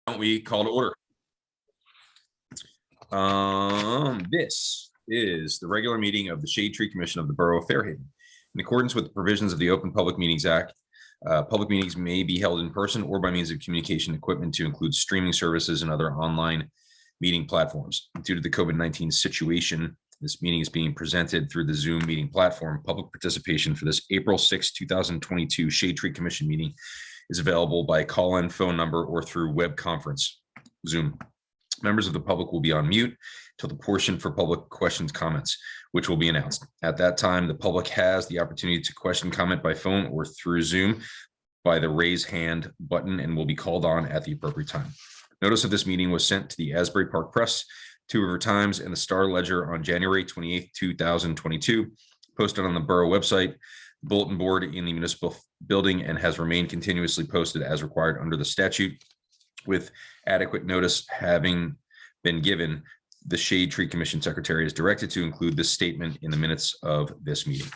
Don't we call to order? This is the regular meeting of the Shade Tree Commission of the Borough of Fairhaven. In accordance with the provisions of the Open Public Meetings Act, public meetings may be held in person or by means of communication equipment to include streaming services and other online meeting platforms. Due to the COVID-19 situation, this meeting is being presented through the Zoom meeting platform. Public participation for this April 6, 2022 Shade Tree Commission meeting is available by call-in phone number or through web conference, Zoom. Members of the public will be on mute till the portion for public questions, comments, which will be announced. At that time, the public has the opportunity to question, comment by phone or through Zoom by the raise hand button and will be called on at the appropriate time. Notice of this meeting was sent to the Asbury Park Press, Two River Times, and the Star Ledger on January 28, 2022, posted on the Borough website, bulletin board in the municipal building, and has remained continuously posted as required under the statute. With adequate notice having been given, the Shade Tree Commission Secretary is directed to include this statement in the minutes of this meeting.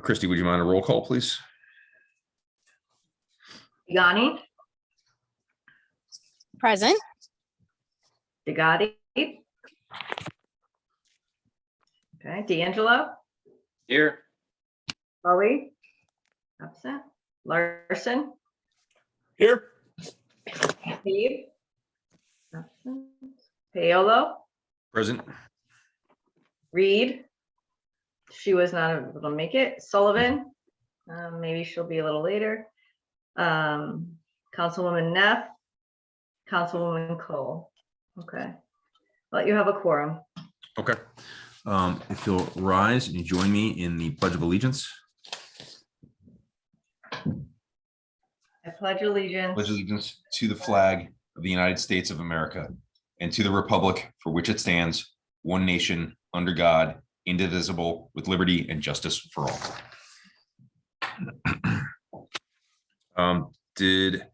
Christy, would you mind a roll call, please? Yanni, Present. DeGotti. Okay, D'Angelo, Here. Bowie, absent. Larson, Here. Steve, absent. Paolo, Present. Reed, she was not able to make it. Sullivan, maybe she'll be a little later. Councilwoman Neff, Councilwoman Cole. Okay, let you have a quorum. Okay. If you'll rise and you join me in the Pledge of Allegiance. I pledge allegiance Pledge allegiance to the flag of the United States of America and to the republic for which it stands, one nation, under God, indivisible, with liberty and justice for all. Did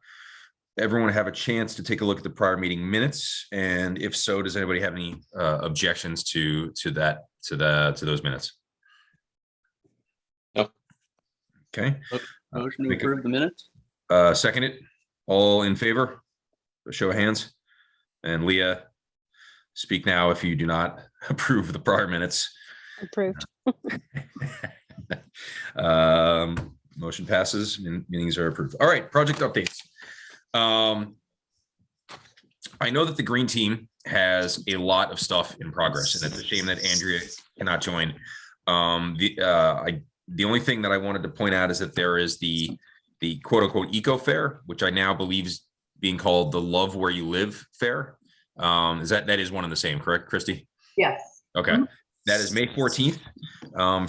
everyone have a chance to take a look at the prior meeting minutes? And if so, does anybody have any objections to those minutes? No. Okay. Motion to approve the minutes? Second it. All in favor? A show of hands. And Leah, speak now if you do not approve the prior minutes. Approved. Motion passes and meetings are approved. All right, project updates. I know that the green team has a lot of stuff in progress, and it's a shame that Andrea cannot join. The only thing that I wanted to point out is that there is the quote unquote eco fair, which I now believe is being called the Love Where You Live Fair. That is one and the same, correct, Christy? Yes. Okay. That is May 14th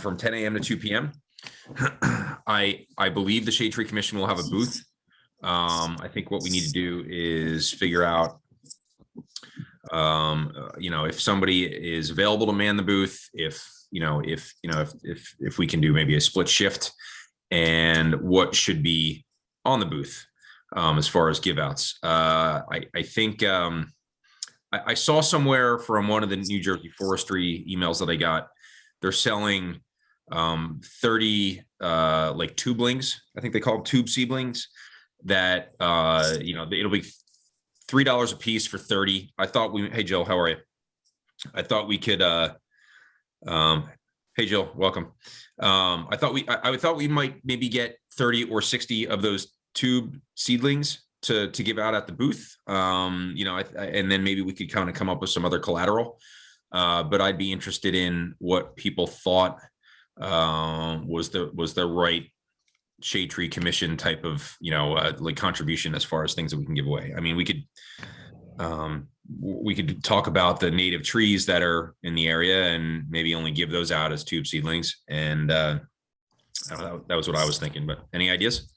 from 10 a.m. to 2 p.m. I believe the Shade Tree Commission will have a booth. I think what we need to do is figure out, if somebody is available to man the booth, if we can do maybe a split shift, and what should be on the booth as far as give outs. I think I saw somewhere from one of the New Jersey forestry emails that I got, they're selling 30 like tubelings. I think they call them tube seedlings that it'll be $3 a piece for 30. I thought hey Jill, how are you? I thought we could hey Jill, welcome. I thought we might maybe get 30 or 60 of those tube seedlings to give out at the booth. And then maybe we could kind of come up with some other collateral. But I'd be interested in what people thought was the right Shade Tree Commission type of like contribution as far as things that we can give away. I mean, we could talk about the native trees that are in the area and maybe only give those out as tube seedlings. And that was what I was thinking. But any ideas?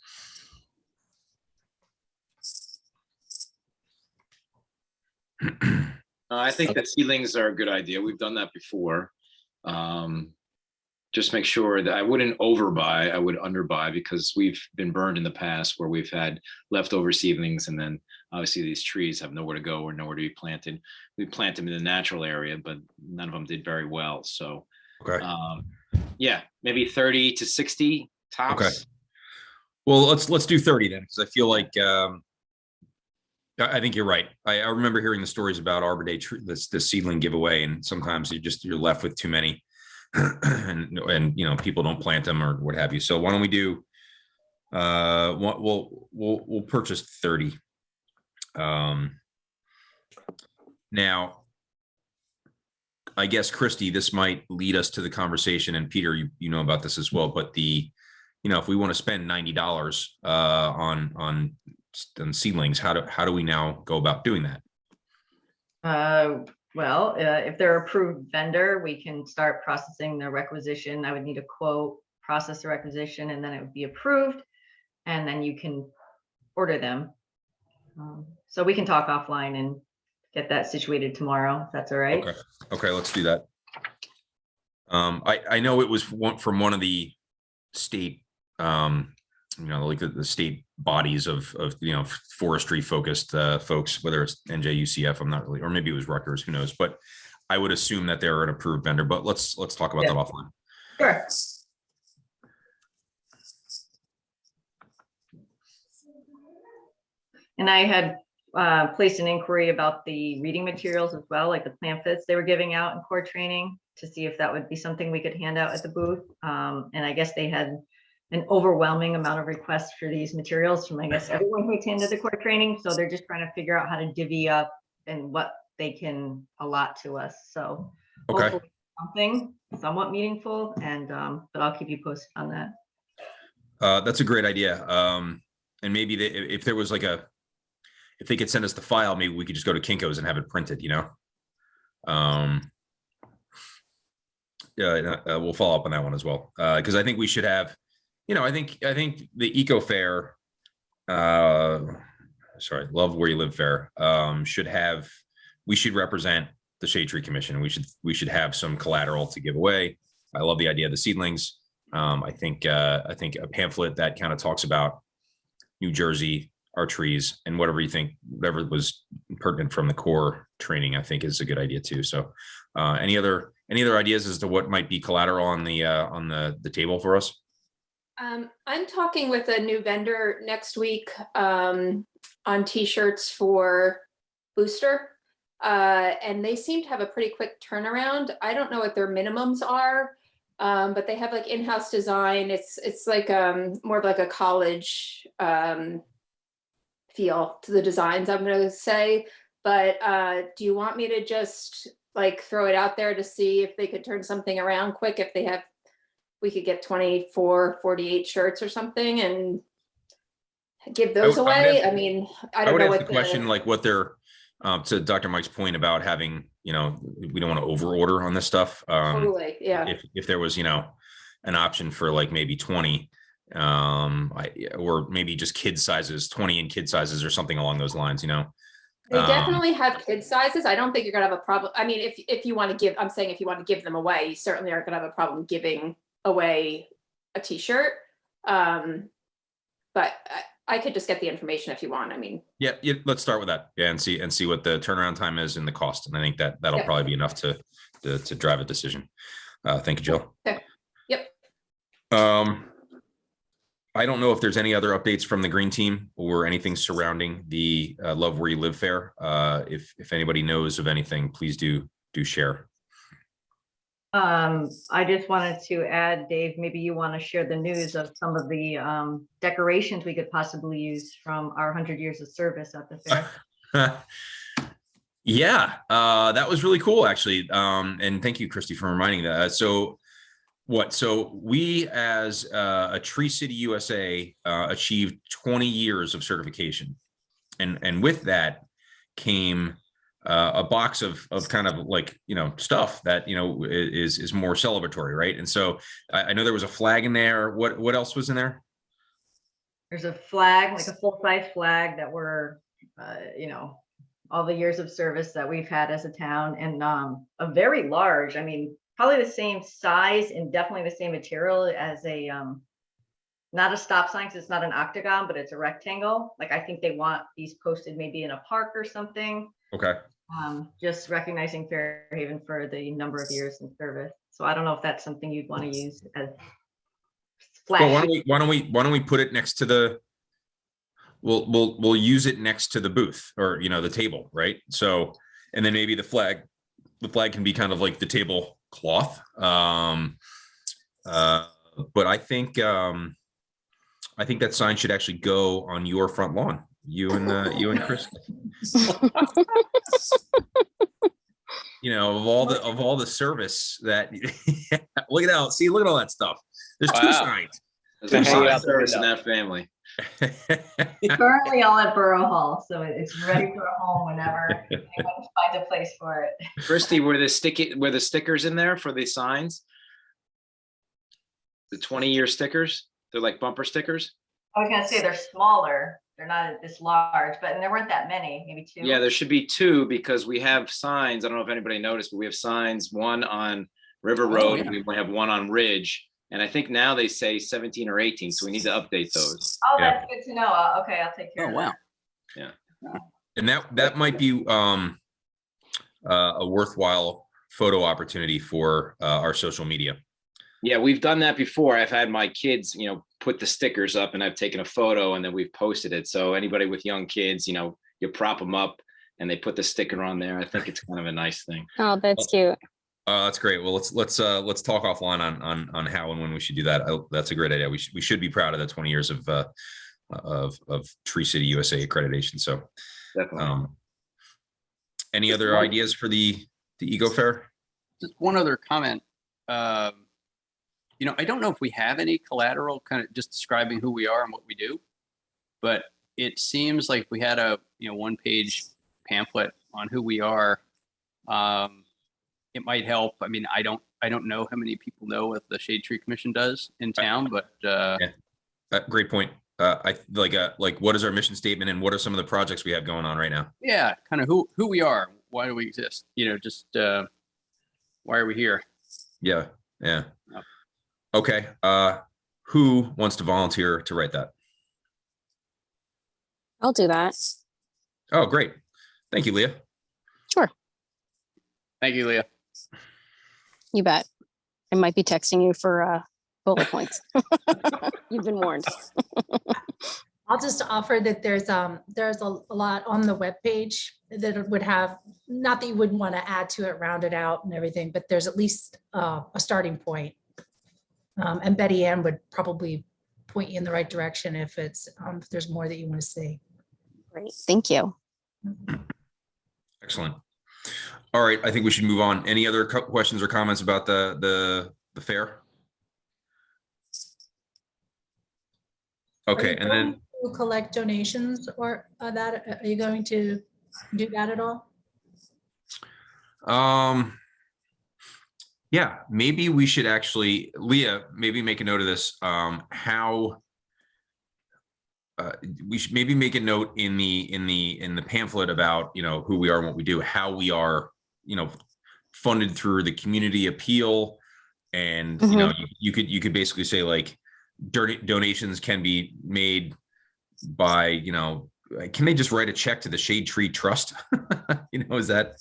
I think that seedlings are a good idea. We've done that before. Just make sure that I wouldn't overbuy, I would underbuy, because we've been burned in the past where we've had leftover seedlings, and then obviously these trees have nowhere to go or nowhere to be planted. We plant them in the natural area, but none of them did very well. So Okay. yeah, maybe 30 to 60 tops. Okay. Well, let's do 30 then, because I feel like I think you're right. I remember hearing the stories about Arbor Day, the seedling giveaway, and sometimes you're left with too many, and people don't plant them or what have you. So why don't we do? We'll purchase 30. Now, I guess Christy, this might lead us to the conversation, and Peter, you know about this as well. But if we want to spend $90 on seedlings, how do we now go about doing that? Well, if they're approved vendor, we can start processing the requisition. I would need a quote, process the requisition, and then it would be approved. And then you can order them. So we can talk offline and get that situated tomorrow, if that's all right. Okay, let's do that. I know it was from one of the state, like the state bodies of forestry focused folks, whether it's NJUCF, I'm not really, or maybe it was Rutgers, who knows, but I would assume that they're an approved vendor, but let's talk about that offline. Sure. And I had placed an inquiry about the reading materials as well, like the pamphlets they were giving out in core training, to see if that would be something we could hand out at the booth. And I guess they had an overwhelming amount of requests for these materials from, I guess, everyone who attended the core training. So they're just trying to figure out how to divvy up and what they can allot to us. So hopefully something somewhat meaningful, and but I'll keep you posted on that. That's a great idea. And maybe if there was if they could send us the file, maybe we could just go to Kinko's and have it printed, we'll follow up on that one as well. Because I think we should have, I think the Eco Fair, Love Where You Live Fair, we should represent the Shade Tree Commission. We should have some collateral to give away. I love the idea of the seedlings. I think a pamphlet that kind of talks about New Jersey, our trees, and whatever was pertinent from the core training, I think is a good idea too. So any other ideas as to what might be collateral on the table for us? I'm talking with a new vendor next week on t-shirts for Booster, and they seem to have a pretty quick turnaround. I don't know what their minimums are, but they have like in-house design. It's like more of like a college feel to the designs, I'm going to say. But do you want me to just like throw it out there to see if they could turn something around quick? If we could get 24, 48 shirts or something and give those away. I mean, I don't know what the question, like what they're, to Dr. Mike's point about having, we don't want to over order on this stuff. Totally, yeah. If there was, an option for like maybe 20, or maybe just kid sizes, 20 in kid sizes or something along those lines, They definitely have kid sizes. I don't think you're gonna have a problem. I mean, if you want to give, I'm saying if you want to give them away, you certainly aren't gonna have a problem giving away a t-shirt. But I could just get the information if you want. I mean, yeah, let's start with that. Yeah, and see what the turnaround time is and the cost. And I think that'll probably be enough to drive a decision. Thank you, Jill. Okay. Yep. I don't know if there's any other updates from the green team or anything surrounding the Love Where You Live Fair. If anybody knows of anything, please do share. I just wanted to add, Dave, maybe you want to share the news of some of the decorations we could possibly use from our 100 years of service at the fair. Yeah, that was really cool, actually. And thank you, Christy, for reminding that. So we, as a Tree City USA, achieved 20 years of certification. And with that came a box of kind of like, stuff that, is more celebratory, right? And so I know there was a flag in there. What else was in there? There's a flag, like a full-size flag that we're, all the years of service that we've had as a town, and a very large, probably the same size and definitely the same material as a, not a stop sign, because it's not an octagon, but it's a rectangle. Like, I think they want these posted maybe in a park or something. Okay. Just recognizing Fairhaven for the number of years in service. So I don't know if that's something you'd want to use as Well, why flash. don't we put it next to the, we'll use it next to the booth or, the table, right? So, and then maybe the flag can be kind of like the table cloth. But I think that sign should actually go on your front lawn, you and Chris. Of all the service that look at all that stuff. There's two Wow. signs. There's a Two lot of signs. service in that family. Currently all at Borough Hall, so it's ready for a home whenever anyone finds a place for it. Christy, were the stickers in there for the signs? The 20-year stickers? They're like bumper stickers? I was gonna say they're smaller. They're not this large, but there weren't that many, maybe two. Yeah, there should be two because we have signs. I don't know if anybody noticed, but we have signs, one on River Road, and we have one on Ridge. And I think now they say 17 or 18, so we need to update those. Oh, Yeah. that's good to know. Okay, I'll take care of that. Yeah. And that might be a worthwhile photo opportunity for our social media. Yeah, we've done that before. I've had my kids, put the stickers up and I've taken a photo and then we've posted it. So anybody with young kids, you prop them up and they put the sticker on there. I think it's kind of a nice thing. Oh, that's cute. That's great. Well, let's talk offline on how and when we should do that. That's a great idea. We should be proud of the 20 years of Tree City USA accreditation. So, Definitely. any other ideas for the Eco Fair? Just one other comment. I don't know if we have any collateral kind of just describing who we are and what we do, but it seems like we had a one-page pamphlet on who we are. It might help. I mean, I don't know how many people know what the Shade Tree Commission does in town, but Great point. I like what is our mission statement and what are some of the projects we have going on right now? yeah, kind of who we are, why do we exist? Just why are we here? Yeah. Okay. Who wants to volunteer to write that? I'll do that. Oh, great. Thank you, Leah. Sure. Thank you, Leah. You bet. I might be texting you for bullet points. You've been warned. I'll just offer that there's a lot on the webpage that it would have, not that you wouldn't want to add to it, round it out and everything, but there's at least a starting point. And Betty Ann would probably point you in the right direction if if there's more that you want to see. Great. Thank you. Excellent. All right. I think we should move on. Any other questions or comments about the fair? Okay. And then Collect donations or that, are you going to do that at all? yeah, maybe we should actually, Leah, maybe make a note of this. How we should maybe make a note in the pamphlet about who we are and what we do, how we are funded through the community appeal, and you could basically say like donations can be made by can they just write a check to the Shade Tree Trust? Is that?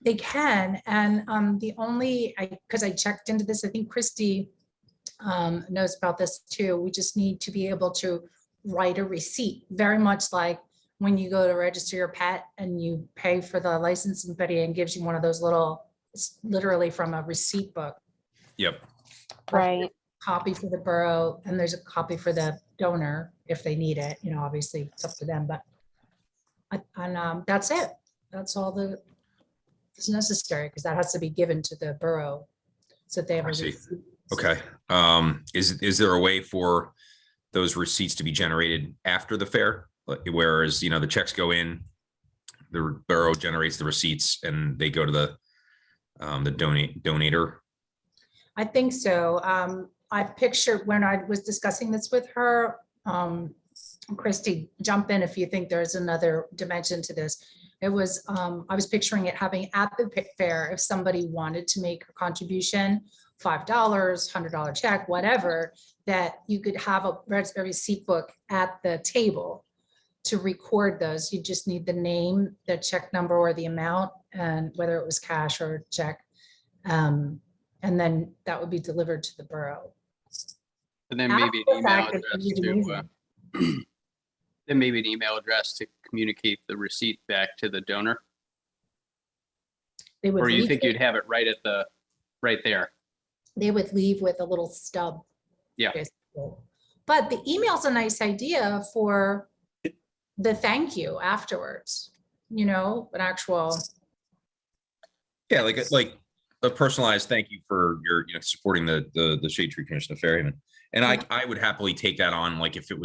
They can, and because I checked into this, I think Christy knows about this too. We just need to be able to write a receipt, very much like when you go to register your pet and you pay for the license, and Betty Ann gives you one of those little, it's literally from a receipt book. Yep. Right. Copy for the borough, and there's a copy for the donor if they need it. Obviously it's up to them, but that's it. That's all it's necessary, because that has to be given to the borough so that they have a I see. receipt. Okay. Is there a way for those receipts to be generated after the fair? Whereas, the checks go in, the borough generates the receipts and they go to the donator. I think so. I pictured when I was discussing this with her, Christy, jump in if you think there's another dimension to this. It was, I was picturing it having at the fair, if somebody wanted to make a contribution, $5, $100 check, whatever, that you could have a receipt book at the table to record those. You just need the name, the check number, or the amount, and whether it was cash or check. And then that would be delivered to the borough. And then After maybe an the email fact, address it's to, amazing. then maybe an email address to communicate the receipt back to the donor. They would Or you leave think it- you'd have it right there? They would leave with a little stub. Yeah. basically. But the email's a nice idea for the thank you afterwards, you know, an actual, Yeah, like a personalized thank you for your, supporting the Shade Tree Commission of Fairhaven. And I would happily take that on, like if it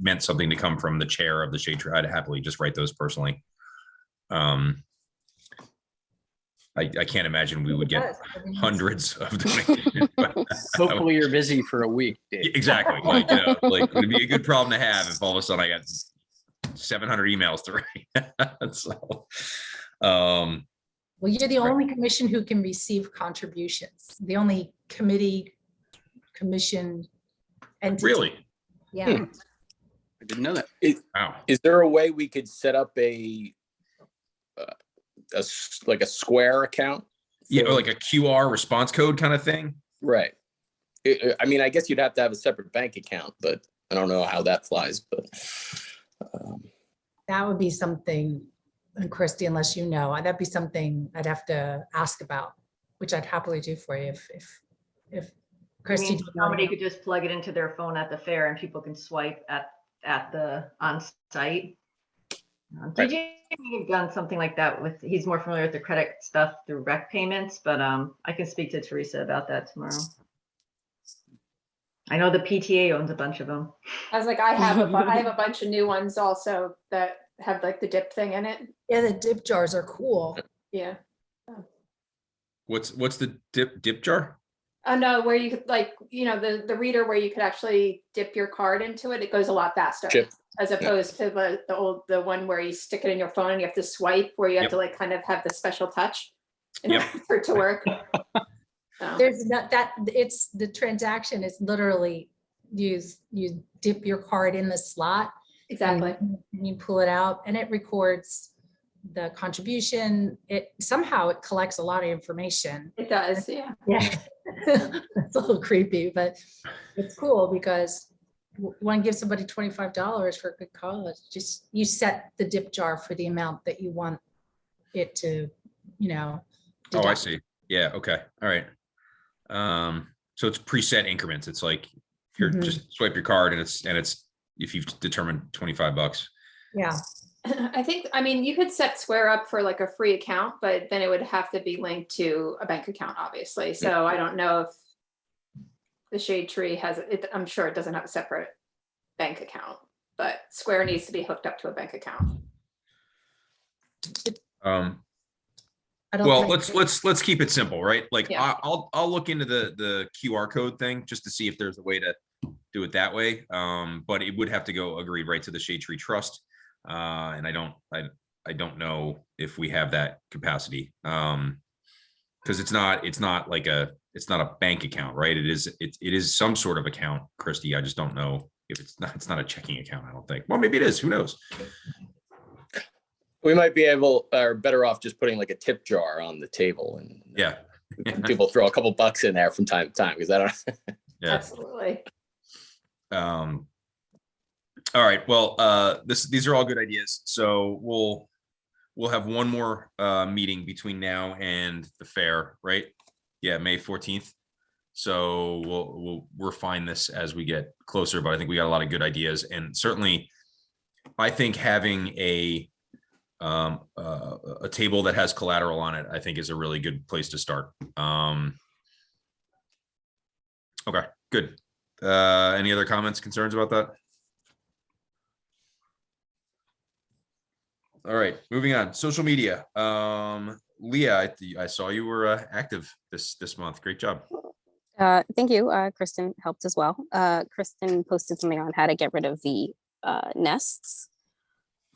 meant something to come from the chair of the Shade Tree, I'd happily just write those personally. I can't imagine we would get Yes, I mean, hundreds of donations. but Hopefully you're busy for a week, Dave. Exactly. Like, it'd be a good problem to have if all of a sudden I got 700 emails to write. So, well, you're the Right. only commission who can receive contributions, the only commission entity. really? Yeah. I didn't know that. Wow. Is there a way we could set up like a Square account? Yeah, for- like a QR response code kind of thing. Right. I mean, I guess you'd have to have a separate bank account, but I don't know how that flies, but. That would be something, and Christy, unless you know, that'd be something I'd have to ask about, which I'd happily do for you if I Christy. mean, did not somebody know. could just plug it into their phone at the fair and people can swipe at the on-site. DJ may have done something like that with, he's more familiar with the credit stuff through rec payments, but I can speak to Teresa about that tomorrow. I know the PTA owns a bunch of them. I was like, I have a bunch of new ones also that have like the dip thing in it. Yeah, the dip jars are cool. Yeah. What's the dip jar? Oh no, where you could like, the reader where you could actually dip your card into it, it goes a lot faster. Chip. As opposed to the one where you stick it in your phone and you have to swipe, where you have Yep. to like kind of have the special touch in Yep. order for it to work. So, There's not that, it's the transaction is literally you dip your card in the slot. exactly. And you pull it out and it records the contribution. It somehow it collects a lot of information. It does, yeah. Yeah. It's a little creepy, but it's cool because want to give somebody $25 for a good cause. Just you set the dip jar for the amount that you want it to, Oh, I deduct. see. Yeah. Okay. All right. So it's preset increments. It's like you're Mhm. just swipe your card and it's if you've determined $25. Yeah. I mean, you could set Square up for like a free account, but then it would have to be linked to a bank account, obviously. So I don't know if the Shade Tree has it. I'm sure it doesn't have a separate bank account, but Square needs to be hooked up to a bank account. I don't Well, think- let's keep it simple, right? Like Yeah. I'll look into the QR code thing just to see if there's a way to do it that way. But it would have to go agreed right to the Shade Tree Trust. And I don't know if we have that capacity. Because it's not a bank account, right? It is some sort of account, Christy. I just don't know if it's not a checking account, I don't think. Well, maybe it is, who knows? We might be able, or better off just putting like a tip jar on the table and Yeah. people throw a couple bucks in there from time to time because I don't. Yeah. Absolutely. All right, well, these are all good ideas. So we'll have one more meeting between now and the fair, right? Yeah, May 14th. So we'll refine this as we get closer, but I think we got a lot of good ideas. And certainly I think having a table that has collateral on it, I think is a really good place to start. Okay, good. Any other comments, concerns about that? All right, moving on. Social media. Leah, I saw you were active this month. Great job. Thank you. Kristen helped as well. Kristen posted something on how to get rid of the nests.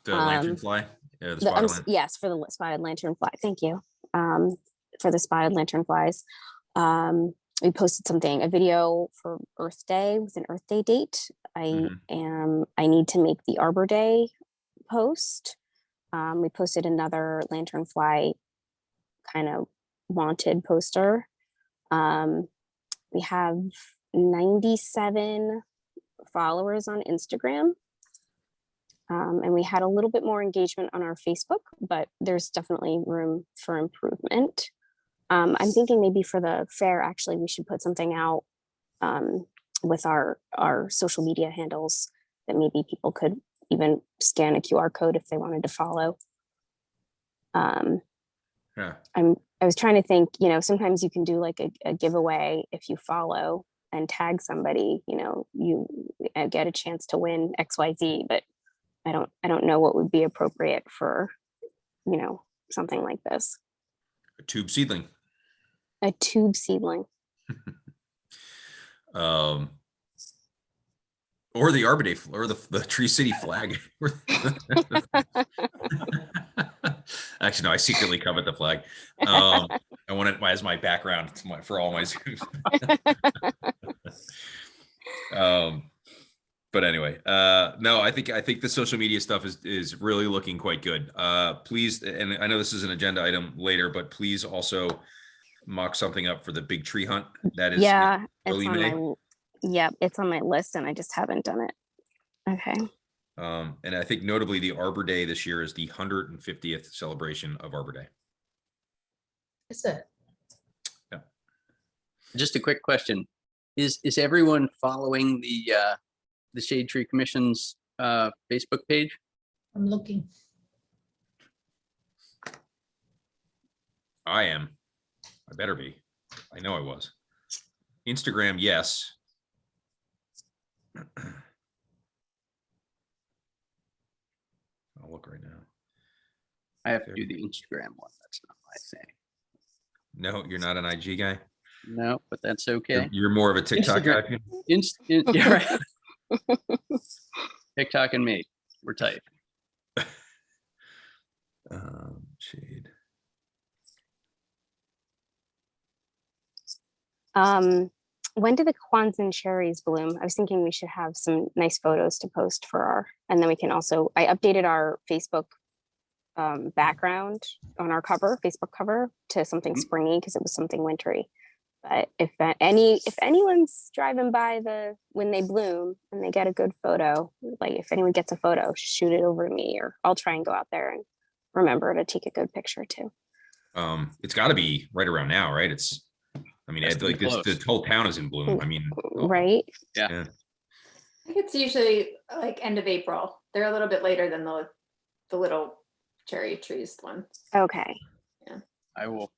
The lantern fly. Yeah, the The, spotted lantern. yes, for the spotted lantern fly. Thank you. For the spotted lantern flies. We posted a video for Earth Day with an Earth Day date. I need to make the Arbor Day post. We posted another lantern fly kind of wanted poster. We have 97 followers on Instagram. And we had a little bit more engagement on our Facebook, but there's definitely room for improvement. I'm thinking maybe for the fair, actually, we should put something out with our social media handles that maybe people could even scan a QR code if they wanted to follow. Yeah. I was trying to think, you know, sometimes you can do like a giveaway if you follow and tag somebody, you know, you get a chance to win XYZ, but I don't know what would be appropriate for, you know, something like this. A tube seedling. A tube seedling. Or the Arbor Day or the Tree City flag. Actually, no, I secretly covet the flag. I want it as my background for all my Zooms. But anyway, no, I think the social media stuff is really looking quite good. Please, and I know this is an agenda item later, but please also mock something up for the big tree hunt. That is early May. It's on my list and I just haven't done it. Okay. And I think notably the Arbor Day this year is the 150th celebration of Arbor Day. Is it? Yeah. Just a quick question. Is everyone following the Shade Tree Commission's Facebook page? I'm looking. I am. I better be. I know I was. Instagram, yes. I'll look right now. I have to do the Instagram one. That's not my thing. No, you're not an IG guy. No, but that's okay. You're more of a TikTok guy. Yeah, right. TikTok and me, we're tight. Shade. When do the Kwanzaa cherries bloom? I was thinking we should have some nice photos to post for our, and then we can also, I updated our Facebook background on our Facebook cover to something springy because it was something wintry. But if anyone's driving by when they bloom and they get a good photo, like if anyone gets a photo, shoot it over to me, or I'll try and go out there and remember to take a good picture too. It's got to be right around now, right? I mean, like the whole town is in bloom. I mean, right? Yeah. I think it's usually like end of April. They're a little bit later than the little cherry trees one. Okay. Yeah. I'll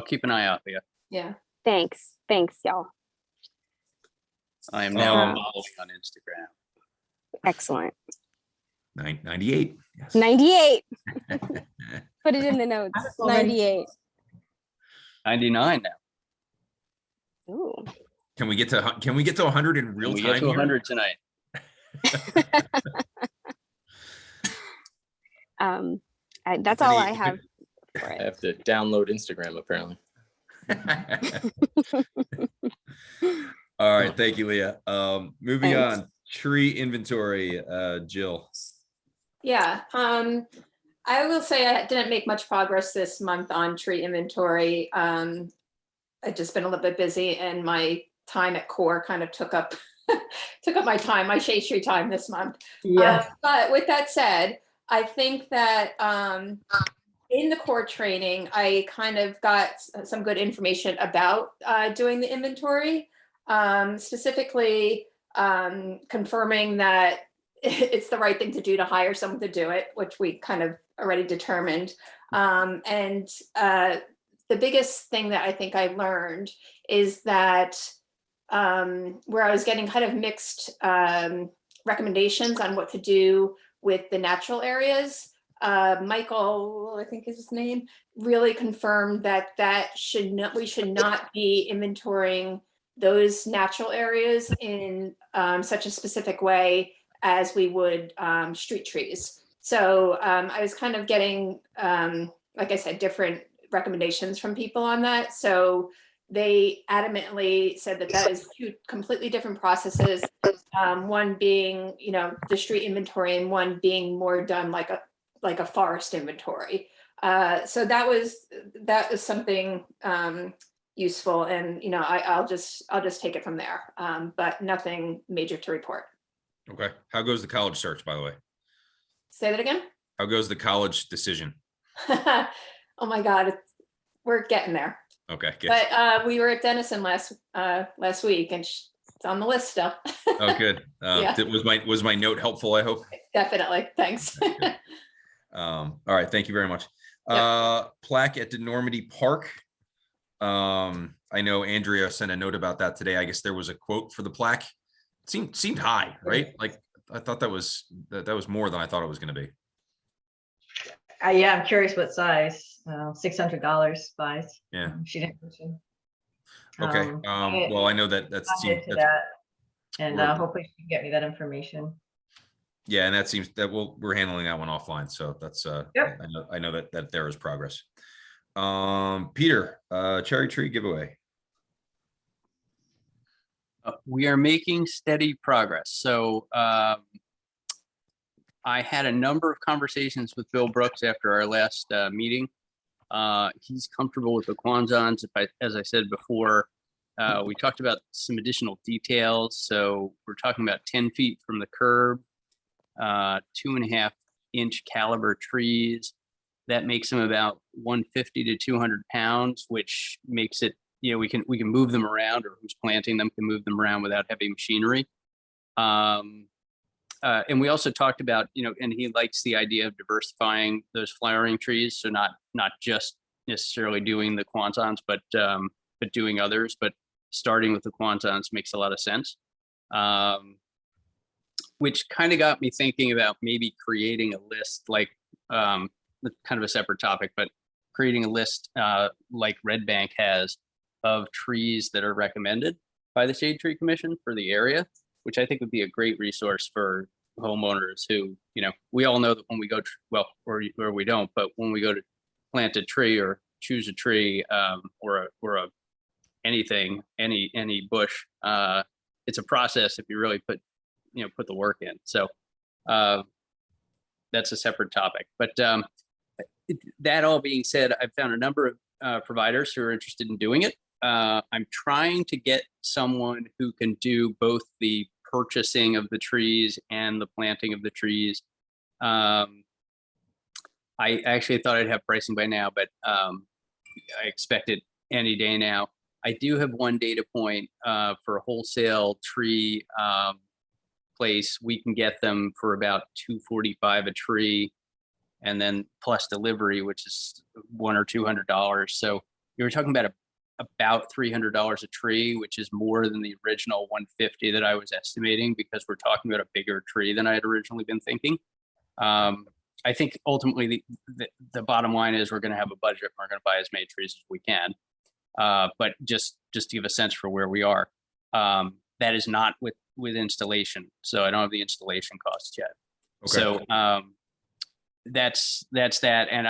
keep an eye out, Leah. Yeah. Thanks, y'all. I am now following on Instagram. Excellent. 98. Yes. 98. Put it in the notes. 98. 99 now. Ooh. Can we get to 100 in real time? We get to 100 tonight. That's all I have. I have to download Instagram apparently. All right, thank you, Leah. Moving on, tree inventory, Jill. Yeah, I will say I didn't make much progress this month on tree inventory. I've just been a little bit busy, and my time at core kind of took up my shade tree time this month. Yeah. But with that said, I think that in the core training, I kind of got some good information about doing the inventory, specifically confirming that it's the right thing to do to hire someone to do it, which we kind of already determined. And the biggest thing that I think I learned is that where I was getting kind of mixed recommendations on what to do with the natural areas, Michael, I think is his name, really confirmed that we should not be inventorying those natural areas in such a specific way as we would street trees. So I was kind of getting, like I said, different recommendations from people on that. So they adamantly said that is two completely different processes. One being, the street inventory, and one being more done like a forest inventory. So that was something useful, and, I'll just take it from there. But nothing major to report. Okay. How goes the college search, by the way? Say that again? How goes the college decision? Oh my God, we're getting there. Okay, good. But we were at Denison last week, and it's on the list still. Oh, good. Yeah. Was my note helpful, I hope? Definitely. Thanks. All right, thank you very much. Yep. Plaque at the Normandy Park. I know Andrea sent a note about that today. I guess there was a quote for the plaque. It seemed high, right? Like I thought that was more than I thought it was going to be. Yeah, I'm curious what size. $600 size. Yeah. She didn't mention. Okay. Well, I know that Responded to that, and we're- hopefully she can get me that information. yeah, and that seems that we're handling that one offline. So that's Yep. I know that there is progress. Peter, cherry tree giveaway. We are making steady progress. So I had a number of conversations with Bill Brooks after our last meeting. He's comfortable with the Kwanzans. As I said before, we talked about some additional details. So we're talking about 10 feet from the curb, 2.5 inch caliber trees. That makes them about 150 to 200 pounds, which makes it, we can move them around, or who's planting them can move them around without heavy machinery. And we also talked about, and he likes the idea of diversifying those flowering trees. So not just necessarily doing the Kwanzans, but doing others, but starting with the Kwanzans makes a lot of sense. Which kind of got me thinking about maybe creating a list, like kind of a separate topic, but creating a list like Red Bank has of trees that are recommended by the Shade Tree Commission for the area, which I think would be a great resource for homeowners who, we all know that when we go, or we don't, but when we go to plant a tree or choose a tree or anything, any bush, it's a process if you really put the work in. So that's a separate topic. But that all being said, I've found a number of providers who are interested in doing it. I'm trying to get someone who can do both the purchasing of the trees and the planting of the trees. I actually thought I'd have pricing by now, but I expect it any day now. I do have one data point for a wholesale tree place. We can get them for about $245 a tree, and then plus delivery, which is $100 or $200. So you were talking about about $300 a tree, which is more than the original $150 that I was estimating, because we're talking about a bigger tree than I had originally been thinking. I think ultimately the bottom line is we're going to have a budget. We're going to buy as many trees as we can. But just to give a sense for where we are, that is not with installation. So I don't have the installation costs yet. Okay. So that's that. And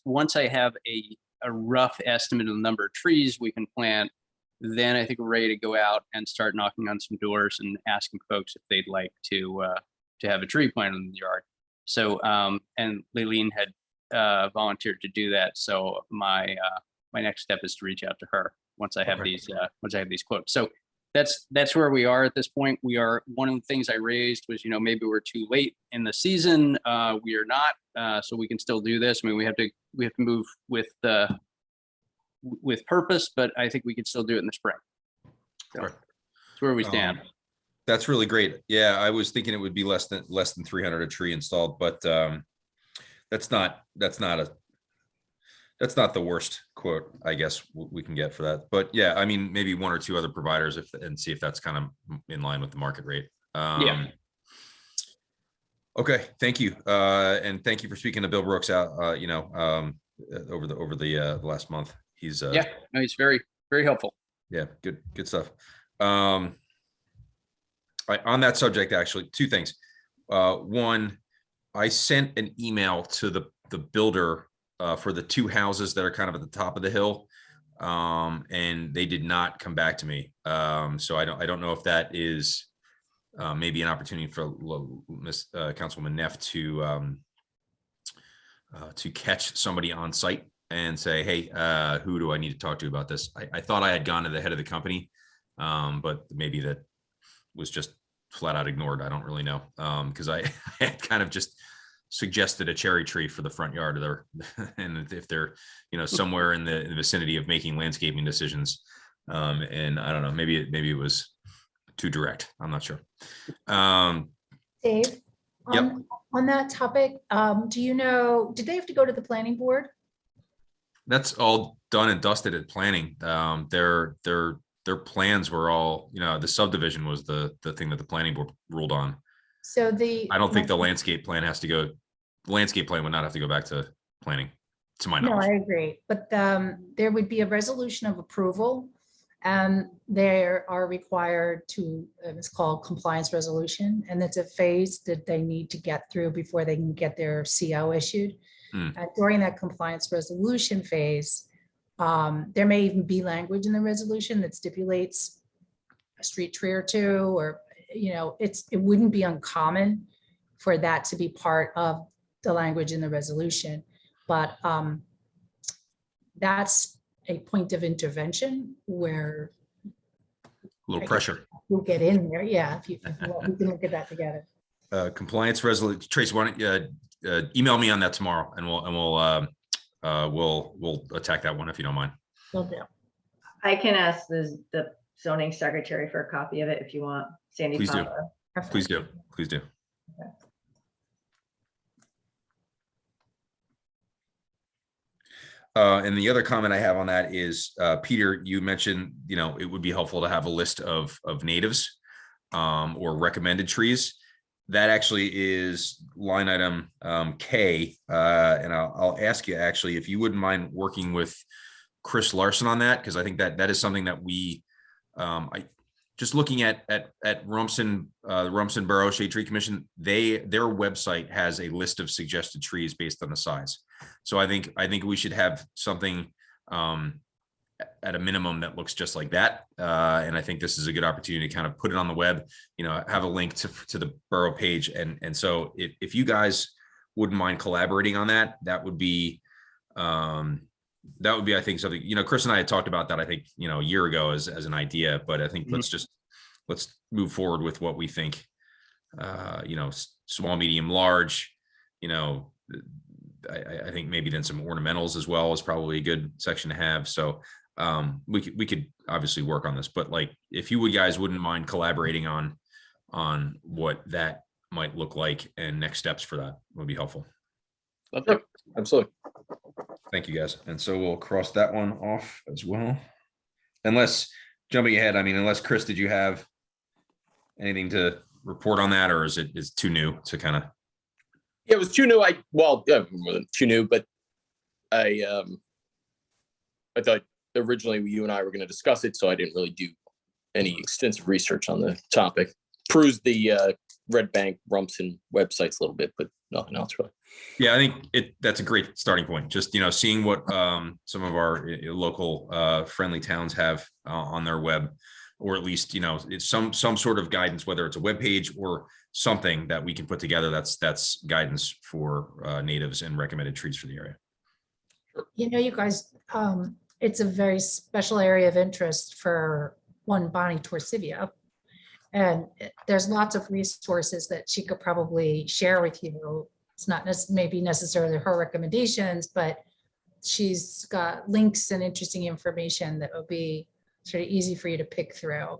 once I have a rough estimate of the number of trees we can plant, then I think we're ready to go out and start knocking on some doors and asking folks if they'd like to have a tree planted in the yard. So and Leilene had volunteered to do that. So my next step is to reach out to her once I have these quotes. So that's where we are at this point. We are, one of the things I raised was, maybe we're too late in the season. We are not, so we can still do this. I mean, we have to move with purpose, but I think we can still do it in the spring. So Okay. that's where we stand. That's really great. Yeah, I was thinking it would be less than 300 a tree installed, but that's not the worst quote, I guess, we can get for that. But yeah, I mean, maybe one or two other providers and see if that's kind of in line with the market rate. Yeah. Okay, thank you. And thank you for speaking to Bill Brooks out, over the last month. He's No, he's very, very helpful. Yeah, good stuff. On that subject, actually, two things. One, I sent an email to the builder for the two houses that are kind of at the top of the hill, and they did not come back to me. So I don't know if that is maybe an opportunity for Councilwoman Neff to catch somebody on site and say, hey, who do I need to talk to about this? I thought I had gone to the head of the company, but maybe that was just flat out ignored. I don't really know. Because I had kind of just suggested a cherry tree for the front yard of their, and if they're, somewhere in the vicinity of making landscaping decisions. And I don't know, maybe it was too direct. I'm not sure. Dave, Yep. on that topic, do you know, did they have to go to the planning board? That's all done and dusted at planning. Their plans were all, the subdivision was the thing that the planning board ruled on. So I don't think the landscape plan has to go, the landscape plan would not have to go back to planning, to my No, knowledge. I agree, but there would be a resolution of approval. And they are required to, it's called compliance resolution, and it's a phase that they need to get through before they can get their CO issued. Hmm. And during that compliance resolution phase, there may even be language in the resolution that stipulates a street tree or two, or, it wouldn't be uncommon for that to be part of the language in the resolution. But that's a point of intervention where A little pressure. we'll get in there. Yeah, if you want, we can look at that together. Compliance resolution. Tracy, why don't you email me on that tomorrow, and we'll attack that one if you don't mind. Will do. I can ask the zoning secretary for a copy of it if you want, Sandy. Please do. Papa. Perfect. Please do. Please do. And the other comment I have on that is, Peter, you mentioned, it would be helpful to have a list of natives or recommended trees. That actually is line item K. And I'll ask you actually, if you wouldn't mind working with Chris Larson on that, because I think that is something that we, just looking at Rumson, the Rumson Borough Shade Tree Commission, their website has a list of suggested trees based on the size. So I think we should have something at a minimum that looks just like that. And I think this is a good opportunity to kind of put it on the web, have a link to the borough page. And so if you guys wouldn't mind collaborating on that, that would be, I think something, Chris and I had talked about that, I think, a year ago as an idea, but I think let's move forward with what we think, small, medium, large, I think maybe then some ornamentals as well is probably a good section to have. So we could obviously work on this, but like, if you guys wouldn't mind collaborating on what that might look like and next steps for that would be helpful. Okay, absolutely. Thank you, guys. And so we'll cross that one off as well. Unless, jumping ahead, unless Chris, did you have anything to report on that, or is it too new to kind of? Yeah, it was too new. Too new, but I thought originally you and I were going to discuss it, so I didn't really do any extensive research on the topic. Perused the Red Bank Rumson websites a little bit, but nothing else really. Yeah, I think that's a great starting point. Just, seeing what some of our local friendly towns have on their web, or at least, it's some sort of guidance, whether it's a web page or something that we can put together. That's guidance for natives and recommended trees for the area. You guys, it's a very special area of interest for one Bonnie Torsivia. And there's lots of resources that she could probably share with you. It's not maybe necessarily her recommendations, but she's got links and interesting information that would be sort of easy for you to pick through.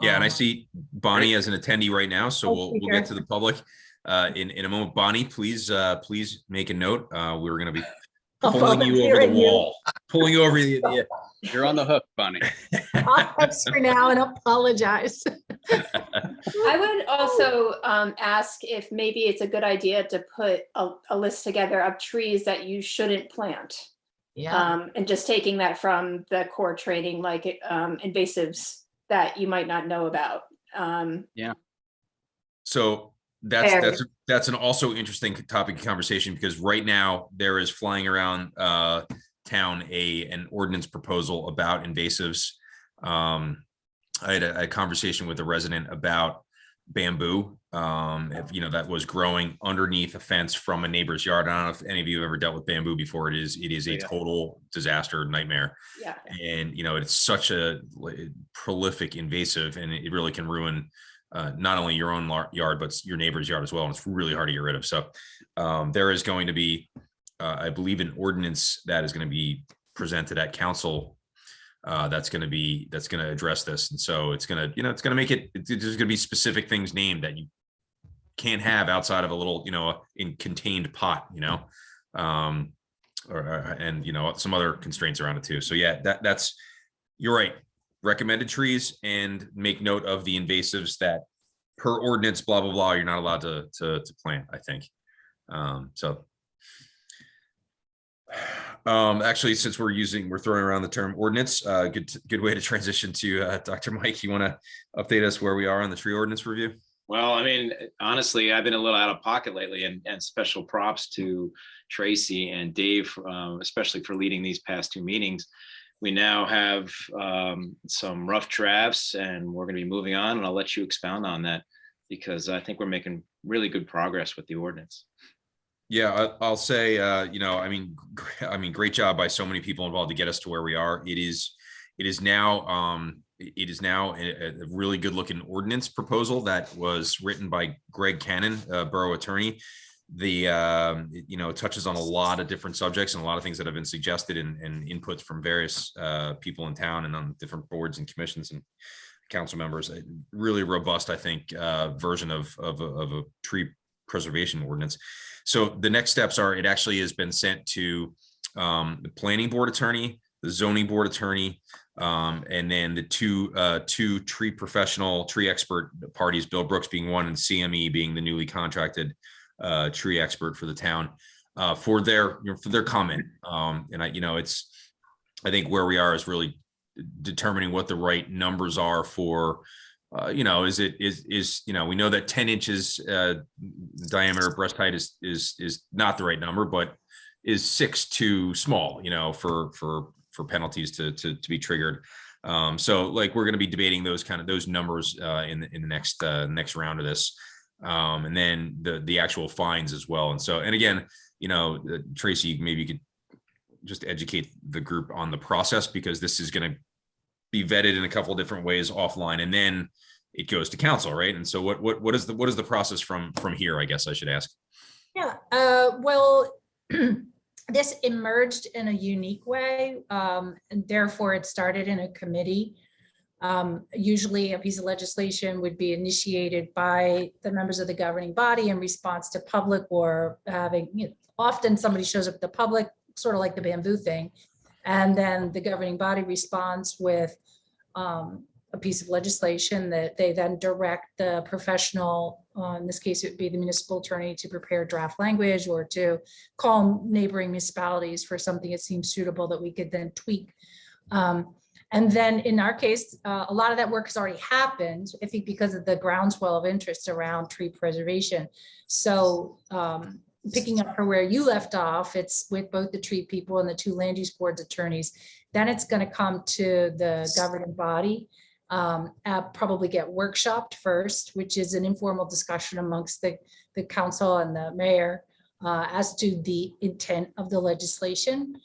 Yeah, and I see Bonnie as an attendee right now, so we'll get to the public in a moment. Bonnie, please make a note. We're going to be pulling you over the wall, pulling you over the. You're on the hook, Bonnie. I'll text her now and apologize. I would also ask if maybe it's a good idea to put a list together of trees that you shouldn't plant. Yeah. And just taking that from the core training, like invasives that you might not know about. So that's an also interesting topic of conversation, because right now there is flying around town an ordinance proposal about invasives. I had a conversation with a resident about bamboo if, that was growing underneath a fence from a neighbor's yard. I don't know if any of you have ever dealt with bamboo before. It is a Yeah. total disaster, nightmare. Yeah. And, it's such a prolific invasive, and it really can ruin not only your own yard, but your neighbor's yard as well. And it's really hard to get rid of. So there is going to be, I believe, an ordinance that is going to be presented at council that's going to address this. And so it's going to make it, there's going to be specific things named that you can't have outside of a little, in contained pot, and some other constraints around it too. So yeah, that's, you're right. Recommended trees, and make note of the invasives that per ordinance, blah, blah, blah, you're not allowed to plant, I think. Actually, since we're throwing around the term ordinance, good way to transition to Dr. Mike. You want to update us where we are on the tree ordinance review? Well, I mean, honestly, I've been a little out of pocket lately, and special props to Tracy and Dave, especially for leading these past 2 meetings. We now have some rough drafts, and we're going to be moving on, and I'll let you expound on that, because I think we're making really good progress with the ordinance. Yeah, I'll say, great job by so many people involved to get us to where we are. It is now a really good looking ordinance proposal that was written by Greg Cannon, borough attorney. It touches on a lot of different subjects and a lot of things that have been suggested and inputs from various people in town and on different boards and commissions and council members. A really robust, I think, version of a tree preservation ordinance. So the next steps are, it actually has been sent to the planning board attorney, the zoning board attorney, and then the two tree expert parties, Bill Brooks being one and CME being the newly contracted tree expert for the town, for their comment. And I think where we are is really determining what the right numbers are for. We know that 10 inches diameter breast height is not the right number, but is 6 too small, for penalties to be triggered. So we're going to be debating those numbers in the next round of this, and then the actual fines as well. And again, Tracy, maybe you could just educate the group on the process, because this is going to be vetted in a couple of different ways offline, and then it goes to council, right? And so what is the process from here, I guess I should ask? Yeah, well, this emerged in a unique way, and therefore it started in a committee. Usually a piece of legislation would be initiated by the members of the governing body in response to public, or having, often somebody shows up at the public, sort of like the bamboo thing. And then the governing body responds with a piece of legislation that they then direct the professional, in this case, it would be the municipal attorney, to prepare draft language or to call neighboring municipalities for something that seems suitable that we could then tweak. And then in our case, a lot of that work has already happened, I think, because of the groundswell of interest around tree preservation. So picking up for where you left off, it's with both the tree people and the 2 land use boards attorneys. Then it's going to come to the governing body, probably get workshopped first, which is an informal discussion amongst the council and the mayor as to the intent of the legislation.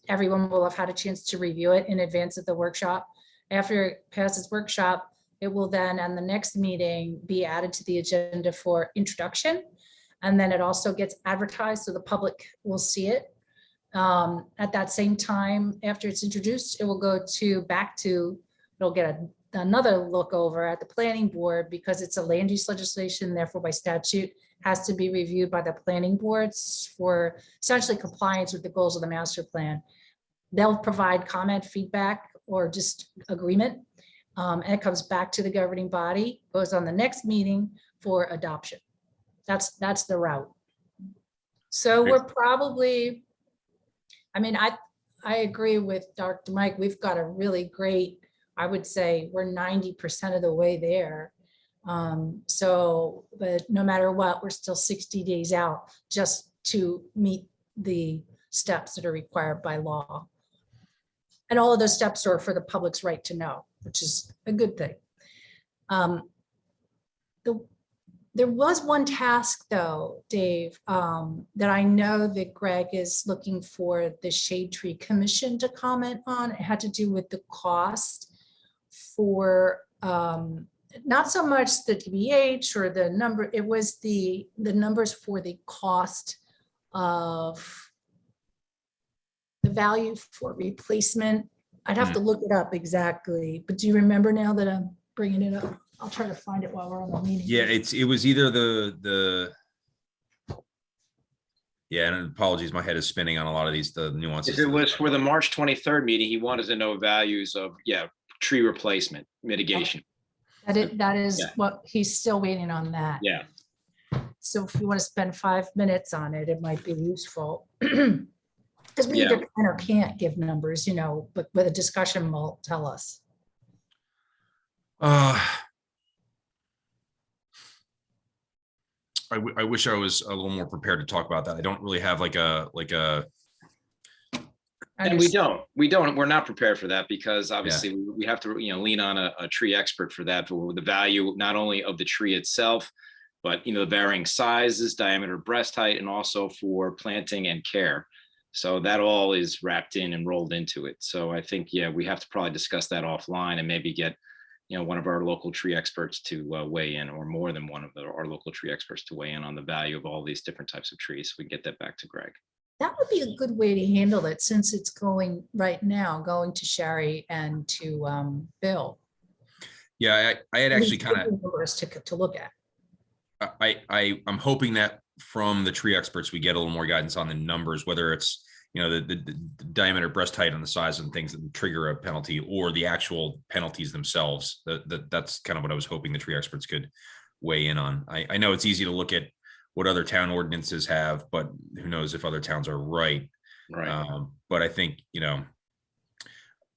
Everyone will have had a chance to review it in advance of the workshop. After it passes workshop, it will then, on the next meeting, be added to the agenda for introduction. And then it also gets advertised, so the public will see it. At that same time, after it's introduced, it will go it'll get another look over at the planning board, because it's a land use legislation, therefore by statute has to be reviewed by the planning boards for essentially compliance with the goals of the master plan. They'll provide comment, feedback, or just agreement. And it comes back to the governing body, goes on the next meeting for adoption. That's the route. So we're probably, I agree with Dr. Mike. We've got a really great, I would say we're 90% of the way there. But no matter what, we're still 60 days out just to meet the steps that are required by law. And all of those steps are for the public's right to know, which is a good thing. There was one task though, Dave, that I know that Greg is looking for the Shade Tree Commission to comment on. It had to do with the cost for, not so much the TBH or the number, it was the numbers for the cost of the value for replacement. I'd have to look it up exactly, but do you remember now that I'm bringing it up? I'll try to find it while we're on the meeting. Yeah, it was either yeah, and apologies, my head is spinning on a lot of the nuances. If it was for the March 23rd meeting, he wanted to know values of, tree replacement mitigation. That is Yeah. what he's still waiting on that. Yeah. So if you want to spend 5 minutes on it, it might be useful. Because we either can or can't give numbers, but a discussion will tell us. I wish I was a little more prepared to talk about that. I don't really have like a And we're not prepared for that because obviously we have to, lean on a tree expert for that, for the value, not only of the tree itself, but, the varying sizes, diameter, breast height, and also for planting and care. So that all is wrapped in and rolled into it. So I think, we have to probably discuss that offline and maybe get, one of our local tree experts to weigh in, or more than one of our local tree experts to weigh in on the value of all these different types of trees. We can get that back to Greg. That would be a good way to handle it since it's going right now, going to Sherry and to Bill. Yeah, I had actually kind of to look at. I'm hoping that from the tree experts, we get a little more guidance on the numbers, whether it's, the diameter, breast height, and the size and things that would trigger a penalty, or the actual penalties themselves. That's kind of what I was hoping the tree experts could weigh in on. I know it's easy to look at what other town ordinances have, but who knows if other towns are right. Right. But I think,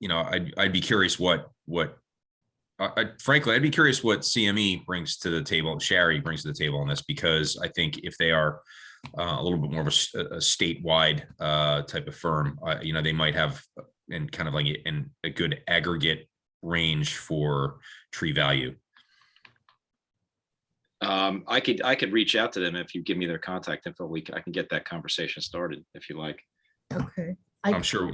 I'd be curious frankly, I'd be curious what CME brings to the table, Sherry brings to the table on this, because I think if they are a little bit more of a statewide type of firm, they might have and kind of like a good aggregate range for tree value. I could reach out to them if you give me their contact info. I can get that conversation started if you like. Okay. I'm sure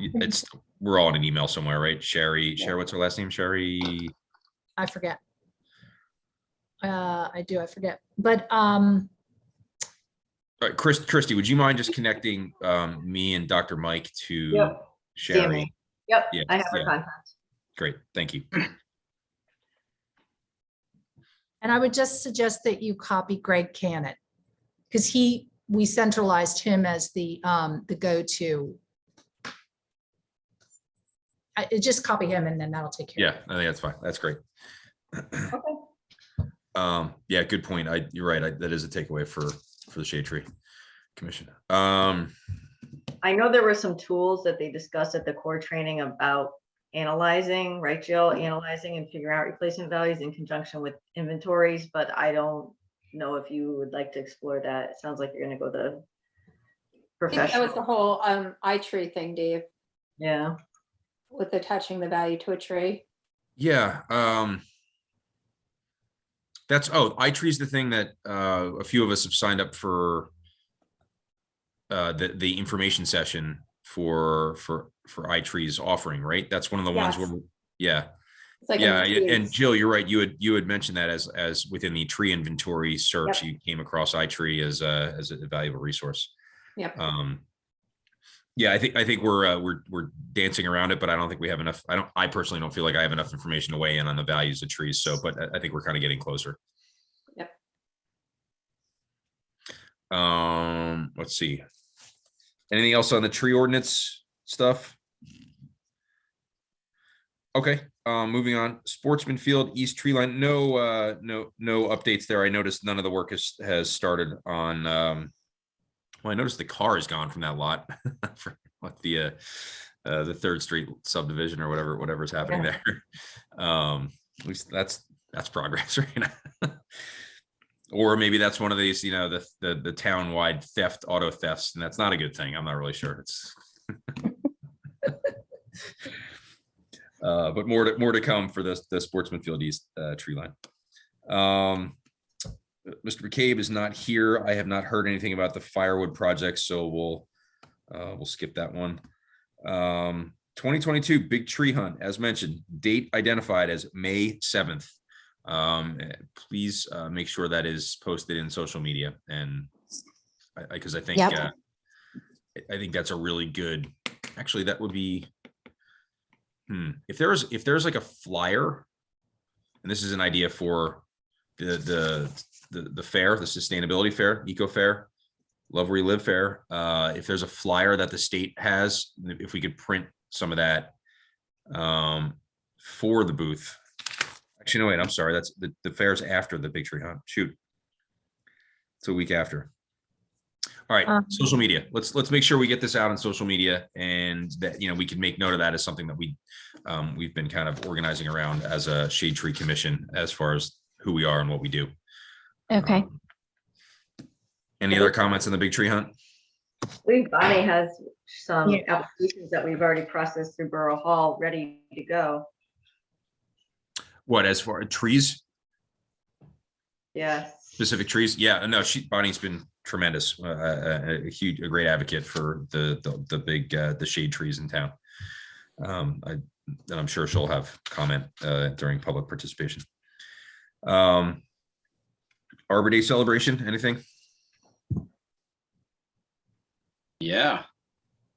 we're all in an email somewhere, right? Sherry, what's her last name? Sherry. I forget. I forget. But All right, Christy, would you mind just connecting me and Dr. Mike to Sherry? CMA. Yep, Yeah, I have her contact. Great, thank you. and I would just suggest that you copy Greg Cannon, because we centralized him as the go-to. Just copy him and then that'll take care of it. Yeah, I think that's fine. That's great. Okay. Yeah, good point. You're right. That is a takeaway for the Shade Tree Commission. I know there were some tools that they discussed at the core training about analyzing, right, Jill? Analyzing and figuring out replacement values in conjunction with inventories, but I don't know if you would like to explore that. It sounds like you're going to go the I think that was the professional. whole iTree thing, Dave, Yeah. with attaching the value to a tree. Yeah. iTree is the thing that a few of us have signed up for the information session for iTree's offering, right? That's one of the ones Yes. where, yeah. It's like Yeah, a- and Jill, you're right. You had mentioned that as within the tree inventory search, Yep. you came across iTree as a valuable resource. Yep. Yeah, I think we're dancing around it, but I don't think we have enough. I personally don't feel like I have enough information to weigh in on the values of trees. So, but I think we're kind of getting closer. Yep. Let's see. Anything else on the tree ordinance stuff? Okay, moving on. Sportsman Field East Tree Line. No updates there. I noticed none of the work has started on. Well, I noticed the car is gone from that lot for what the 3rd Street subdivision or whatever's happening there. At least that's progress, right? Or maybe that's one of these, the town-wide auto thefts, and that's not a good thing. I'm not really sure. It's but more to come for the Sportsman Field East tree line. Mr. McCabe is not here. I have not heard anything about the firewood project, so we'll skip that one. 2022 big tree hunt, as mentioned, date identified as May 7th. Please make sure that is posted in social media, and because I think Yep. I think that's a really good. Actually, that would be. If there's like a flyer, and this is an idea for the fair, the sustainability fair, eco fair, Love Where You Live fair. If there's a flyer that the state has, if we could print some of that for the booth. Actually, no, wait, I'm sorry. That's the fair's after the big tree hunt. Shoot. It's a week after. All right, social media. Let's make sure we get this out on social media, and that, you know, we can make note of that as something that we've been kind of organizing around as a Shade Tree Commission as far as who we are and what we do. Okay. Any other comments on the big tree hunt? I believe Bonnie has some Yeah. applications that we've already processed through Borough Hall, ready to go. What, as far as trees, Yes. specific trees? Yeah, no, Bonnie's been tremendous, a great advocate for the big the shade trees in town. And I'm sure she'll have comment during public participation. Arbor Day celebration, anything? Yeah,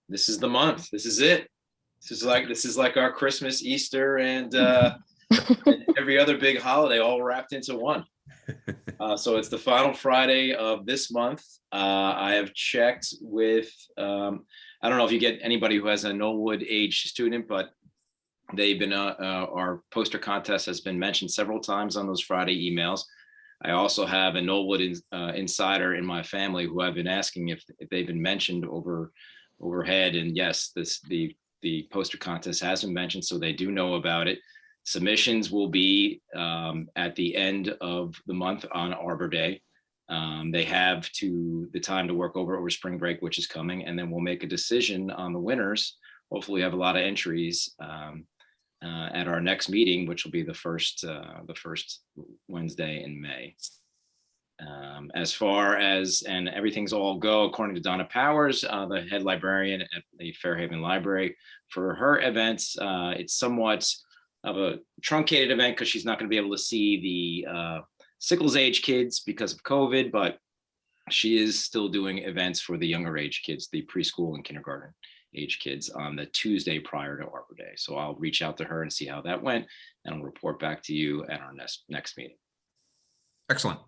this is the month. This is it. This is like our Christmas, Easter, and every other big holiday all wrapped into one. So it's the final Friday of this month. I have checked with, I don't know if you get anybody who has a Knollwood age student, but they've been, our poster contest has been mentioned several times on those Friday emails. I also have a Knollwood insider in my family who I've been asking if they've been mentioned overhead. And yes, the poster contest has been mentioned, so they do know about it. Submissions will be at the end of the month on Arbor Day. They have the time to work over spring break, which is coming, and then we'll make a decision on the winners. Hopefully we have a lot of entries at our next meeting, which will be the first Wednesday in May. As far as, and everything's all go according to Donna Powers, the head librarian at the Fairhaven Library, for her events. It's somewhat of a truncated event because she's not going to be able to see the Sickles age kids because of COVID, but she is still doing events for the younger age kids, the preschool and kindergarten age kids, on the Tuesday prior to Arbor Day. So I'll reach out to her and see how that went, and I'll report back to you at our next meeting. Excellent.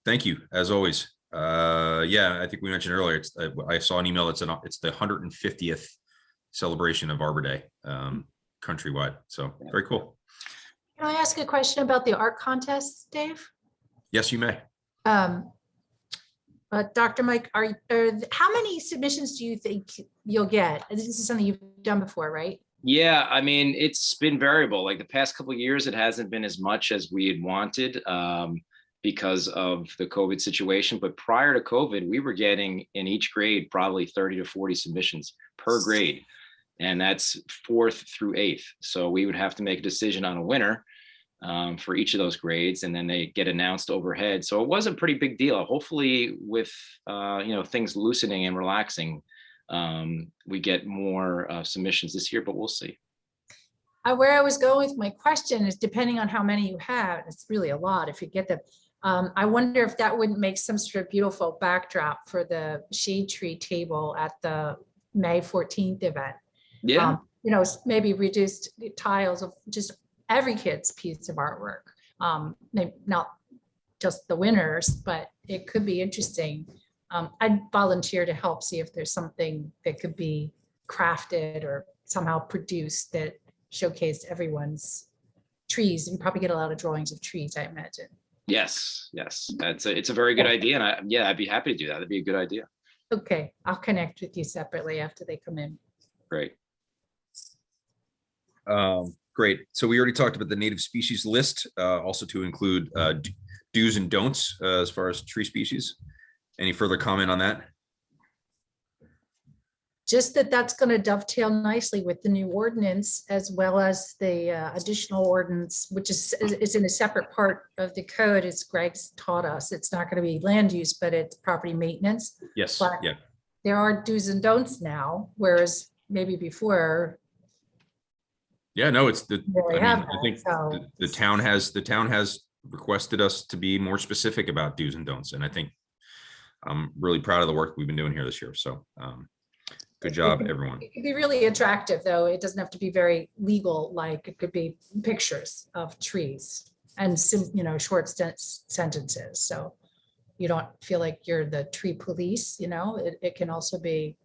Thank you, as always. Yeah, I think we mentioned earlier, I saw an email, it's the 150th celebration of Arbor Day countrywide. So very cool. Can I ask a question about the art contest, Dave? Yes, you may. Dr. Mike, how many submissions do you think you'll get? This is something you've done before, right? Yeah, I mean, it's been variable. Like the past couple of years, it hasn't been as much as we had wanted because of the COVID situation. But prior to COVID, we were getting in each grade probably 30 to 40 submissions per grade. And that's 4th through 8th. So we would have to make a decision on a winner for each of those grades, and then they get announced overhead. So it was a pretty big deal. Hopefully with things loosening and relaxing, we get more submissions this year, but we'll see. Where I was going with my question is, depending on how many you have, it's really a lot if you get them. I wonder if that wouldn't make some sort of beautiful backdrop for the shade tree table at the May 14th event. Yeah. Maybe reduced tiles of just every kid's piece of artwork. Maybe not just the winners, but it could be interesting. I'd volunteer to help see if there's something that could be crafted or somehow produced that showcased everyone's trees. You probably get a lot of drawings of trees, I imagine. Yes. It's a very good idea. And I'd be happy to do that. That'd be a good idea. Okay, I'll connect with you separately after they come in. Great. Great. So we already talked about the native species list, also to include do's and don'ts as far as tree species. Any further comment on that? just that that's going to dovetail nicely with the new ordinance as well as the additional ordinance, which is in a separate part of the code, as Greg's taught us. It's not going to be land use, but it's property maintenance. Yes, But yeah. there are do's and don'ts now, whereas maybe before. Yeah, no, it's the, Really I mean, have I that, think so- the town has requested us to be more specific about do's and don'ts. And I think I'm really proud of the work we've been doing here this year. So good job, everyone. It could be really attractive, though. It doesn't have to be very legal, like it could be pictures of trees and short sentences. So you don't feel like you're the tree police, it can also be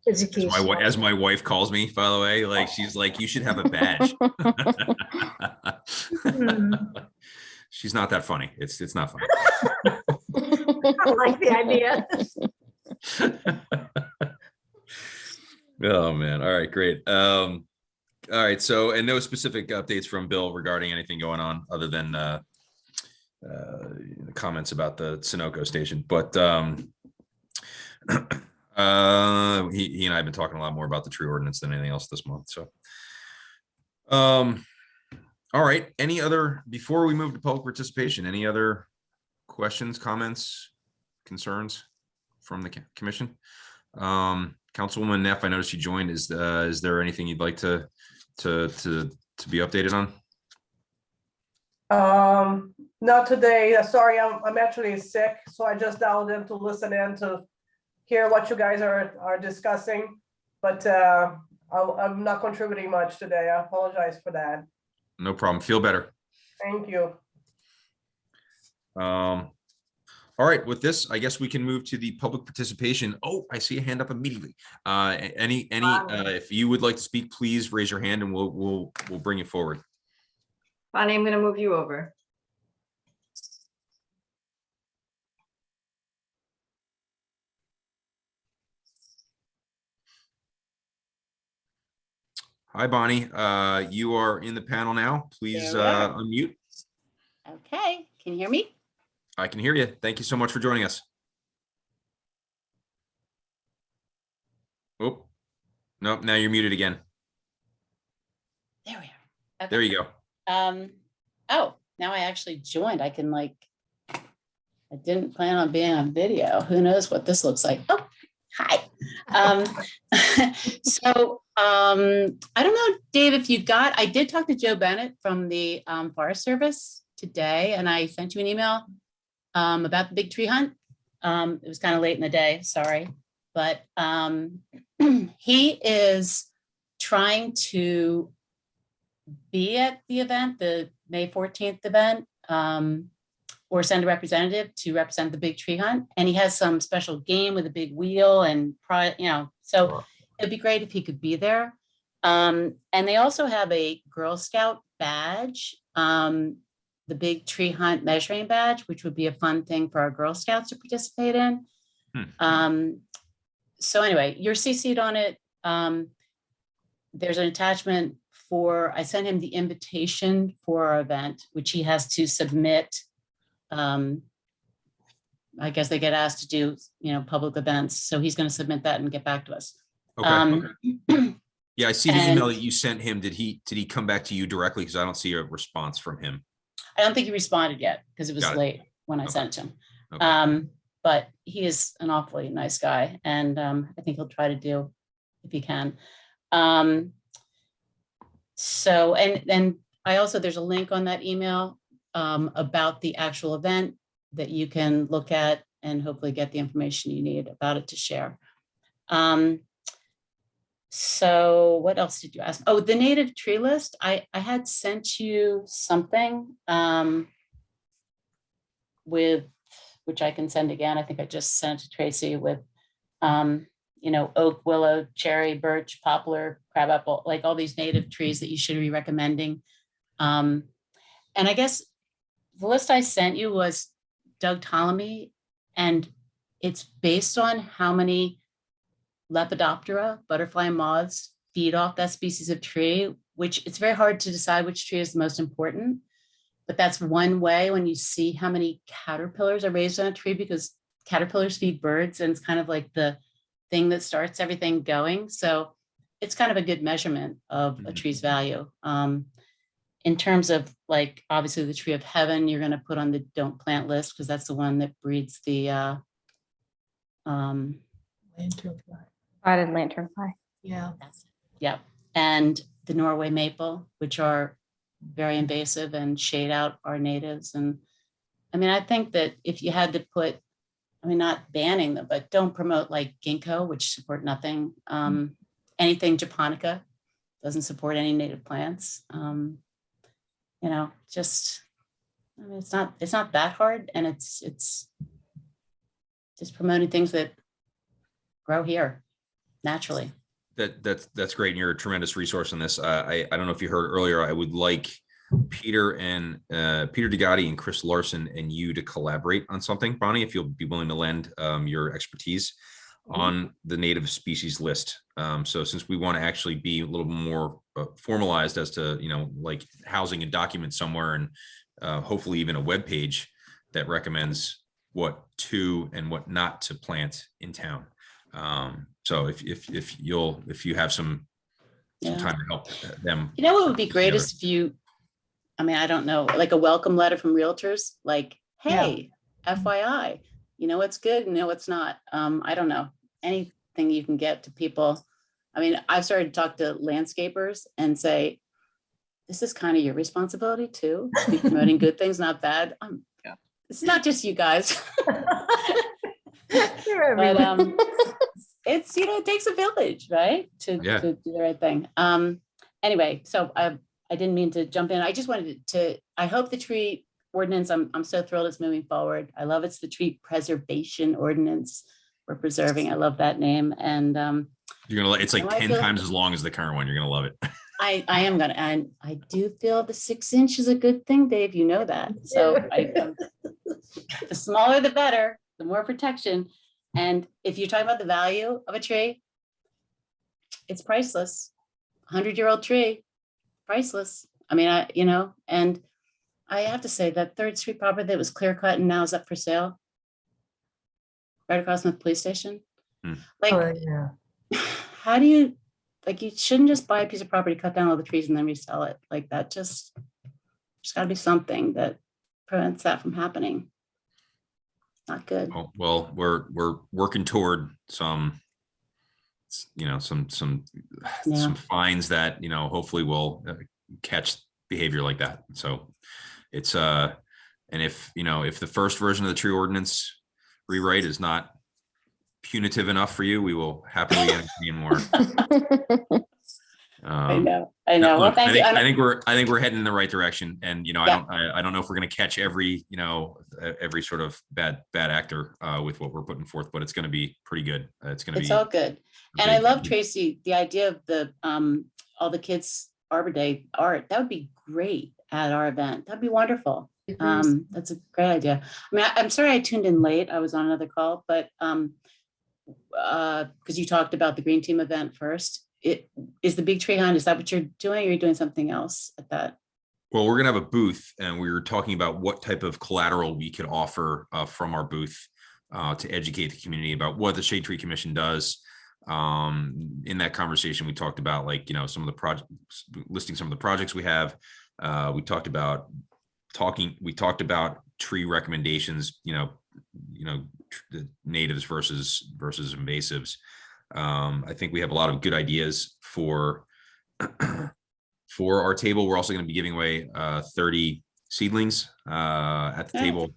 educational. As my wife calls me, by the way, like she's like, you should have a badge. She's not that funny. It's not funny. I like the idea. Oh man. All right, great. All right. So, and no specific updates from Bill regarding anything going on other than comments about the Sunoco station. But he and I have been talking a lot more about the tree ordinance than anything else this month. So all right. Any other, before we move to public participation, any other questions, comments, concerns from the commission? Councilwoman Neff, I noticed you joined. Is there anything you'd like to be updated on? Not today. Sorry, I'm actually sick, so I just dialed in to listen in to hear what you guys are discussing. But I'm not contributing much today. I apologize for that. No problem. Feel better. Thank you. All right, with this, I guess we can move to the public participation. Oh, I see a hand up immediately. If you would like to speak, please raise your hand and we'll bring you forward. Bonnie, I'm going to move you over. Hi, Bonnie. You are in the panel now. Please There we are. unmute. Okay, can you hear me? I can hear you. Thank you so much for joining us. Oh, nope. Now you're muted again. There we are. Okay. There you go. Oh, now I actually joined. I can I didn't plan on being on video. Who knows what this looks like? Oh, hi. I don't know, Dave, if you I did talk to Joe Bennett from the Forest Service today, and I sent you an email about the big tree hunt. It was kind of late in the day, sorry, but he is trying to be at the event, the May 14th event, or send a representative to represent the big tree hunt. And he has some special game with a big wheel and, so it'd be great if he could be there. And they also have a Girl Scout badge, the big tree hunt measuring badge, which would be a fun thing for our Girl Scouts to participate in. So anyway, you're CC'd on it. There's an attachment I sent him the invitation for our event, which he has to submit. I guess they get asked to do, public events. So he's going to submit that and get back to us. Okay. Yeah, I see the email that you sent him. Did he come back to you directly? Because I don't see a response from him. I don't think he responded yet because it was late when I sent him. Okay. But he is an awfully nice guy, and I think he'll try to do if he can. So, and I also, there's a link on that email about the actual event that you can look at and hopefully get the information you need about it to share. So what else did you ask? Oh, the native tree list. I had sent you something which I can send again. I think I just sent to Tracy with, oak, willow, cherry, birch, poplar, crabapple, like all these native trees that you should be recommending. And I guess the list I sent you was Doug Ptolemy, and it's based on how many Lepidoptera, butterfly moths, feed off that species of tree, which it's very hard to decide which tree is the most important. But that's one way when you see how many caterpillars are raised on a tree, because caterpillars feed birds, and it's kind of like they thing that starts everything going. So it's kind of a good measurement of a Mhm. tree's value. In terms of like, obviously the tree of heaven, you're gonna put on the don't plant list because that's the one that breeds the Spotted lanternfly. Yeah. yeah, and the Norway maple, which are very invasive and shade out our natives. And I mean, I think that if you had to put, I mean, not banning them, but don't promote like ginkgo, which support nothing. Anything japonica doesn't support any native plants. You know, just, I mean, it's not that hard, and it's just promoting things that grow here naturally. That's great. And you're a tremendous resource on this. I don't know if you heard earlier, I would like Peter DeGotti and Chris Larson and you to collaborate on something, Bonnie, if you'll be willing to lend your expertise on the native species list. So since we want to actually be a little more formalized as to, you know, like housing a document somewhere, and hopefully even a web page that recommends what to and what not to plant in town. So if you have some time to help them. You know what would be great together. is if you, I mean, I don't know, like a welcome letter from realtors, like, hey, FYI, you know what's good, you know what's not. I don't know, anything you can get to people. I mean, I've started to talk to landscapers and say, this is kind of your responsibility too, to be promoting good things, not bad. It's not just you guys. But it's, you know, it takes a village, right? To do the right thing. Anyway, so I didn't mean to jump in. I just wanted to, I hope the tree ordinance, I'm so thrilled it's moving forward. I love it's the tree preservation ordinance we're preserving. I love that name. And you're gonna, it's like 10 times as long as the current one. You're gonna love it. I am gonna, and I do feel the 6 inch is a good thing, Dave. You know that. So the smaller the better, the more protection. And if you're talking about the value of a tree, it's priceless. 100-year-old tree, priceless. I mean, you know, and I have to say that 3rd Street property that was clear cut and now is up for sale, right across from the police station. Like, how do you, like, you shouldn't just buy a piece of property, cut down all the trees and then resell it. Like that, there's gotta be something that prevents that from happening. Not good. Well, we're working toward some, you know, some fines that, you know, hopefully will catch behavior like that. So it's and if, you know, if the first version of the tree ordinance rewrite is not punitive enough for you, we will happily entertain more. I know. Well, Well, thank you. I think we're heading in the right direction, and you know, I don't know if we're going to catch every, you know, every sort of bad actor with what we're putting forth, but it's going to be pretty good. It's all good. And I love, Tracy, the idea of the all the kids Arbor Day art. That would be great at our event. That'd be wonderful. That's a great idea. I mean, I'm sorry I tuned in late. I was on another call, but because you talked about the Green Team event first. It is the big tree hunt. Is that what you're doing? Or are you doing something else at that? Well, we're going to have a booth, and we were talking about what type of collateral we could offer from our booth to educate the community about what the Shade Tree Commission does. In that conversation, we talked about, like, you know, some of the projects, listing some of the projects we have. We talked about tree recommendations, you know, the natives versus invasives. I think we have a lot of good ideas for our table. We're also going to be giving away 30 seedlings at the table.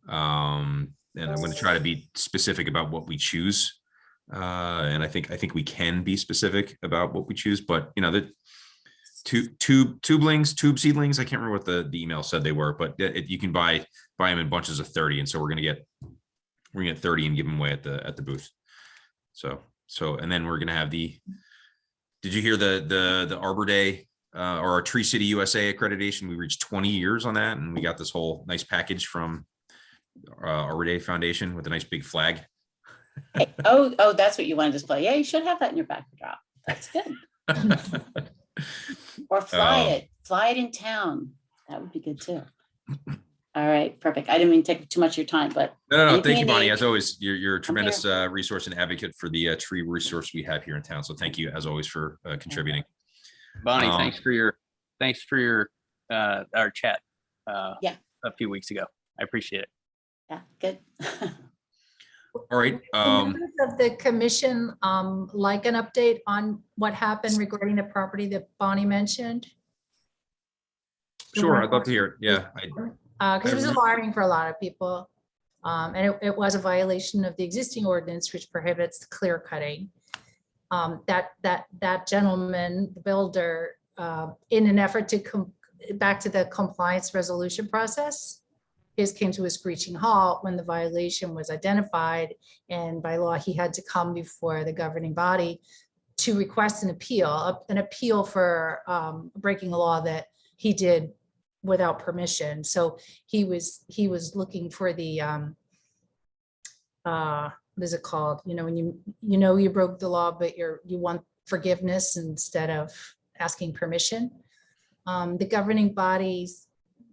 And I'm going to try to be specific about what we choose. And I think we can be specific about what we choose, but you know, the tube seedlings, I can't remember what the email said they were, but you can buy them in bunches of 30. And so we're going to get 30 and give them away at the booth. So, and then we're going to have did you hear the Arbor Day or our Tree City USA accreditation? We reached 20 years on that, and we got this whole nice package from Arbor Day Foundation with a nice big flag. Hey, oh, that's what you want to display. Yeah, you should have that in your backdrop. That's good. Or fly it in town. That would be good too. All right, perfect. I didn't mean to take too much of your time, but No. anything Thank you you, Bonnie. need, As always, you're a I'm tremendous resource and advocate for the tree resource we have here in town. So thank you, as always, for contributing. Bonnie, Um, thanks for your our chat. Yeah. A few weeks ago. I appreciate it. Yeah, good. All right. Members of the commission, like an update on what happened regarding the property that Bonnie mentioned? Sure. I'd love to hear it. Yeah. Because it was alarming for a lot of people. And it was a violation of the existing ordinance, which prohibits clear cutting. That gentleman, the builder, in an effort to come back to the compliance resolution process, his came to a screeching halt when the violation was identified. And by law, he had to come before the governing body to request an appeal for breaking a law that he did without permission. So he was looking for the what is it called? You know, when you broke the law, but you want forgiveness instead of asking permission. The governing body's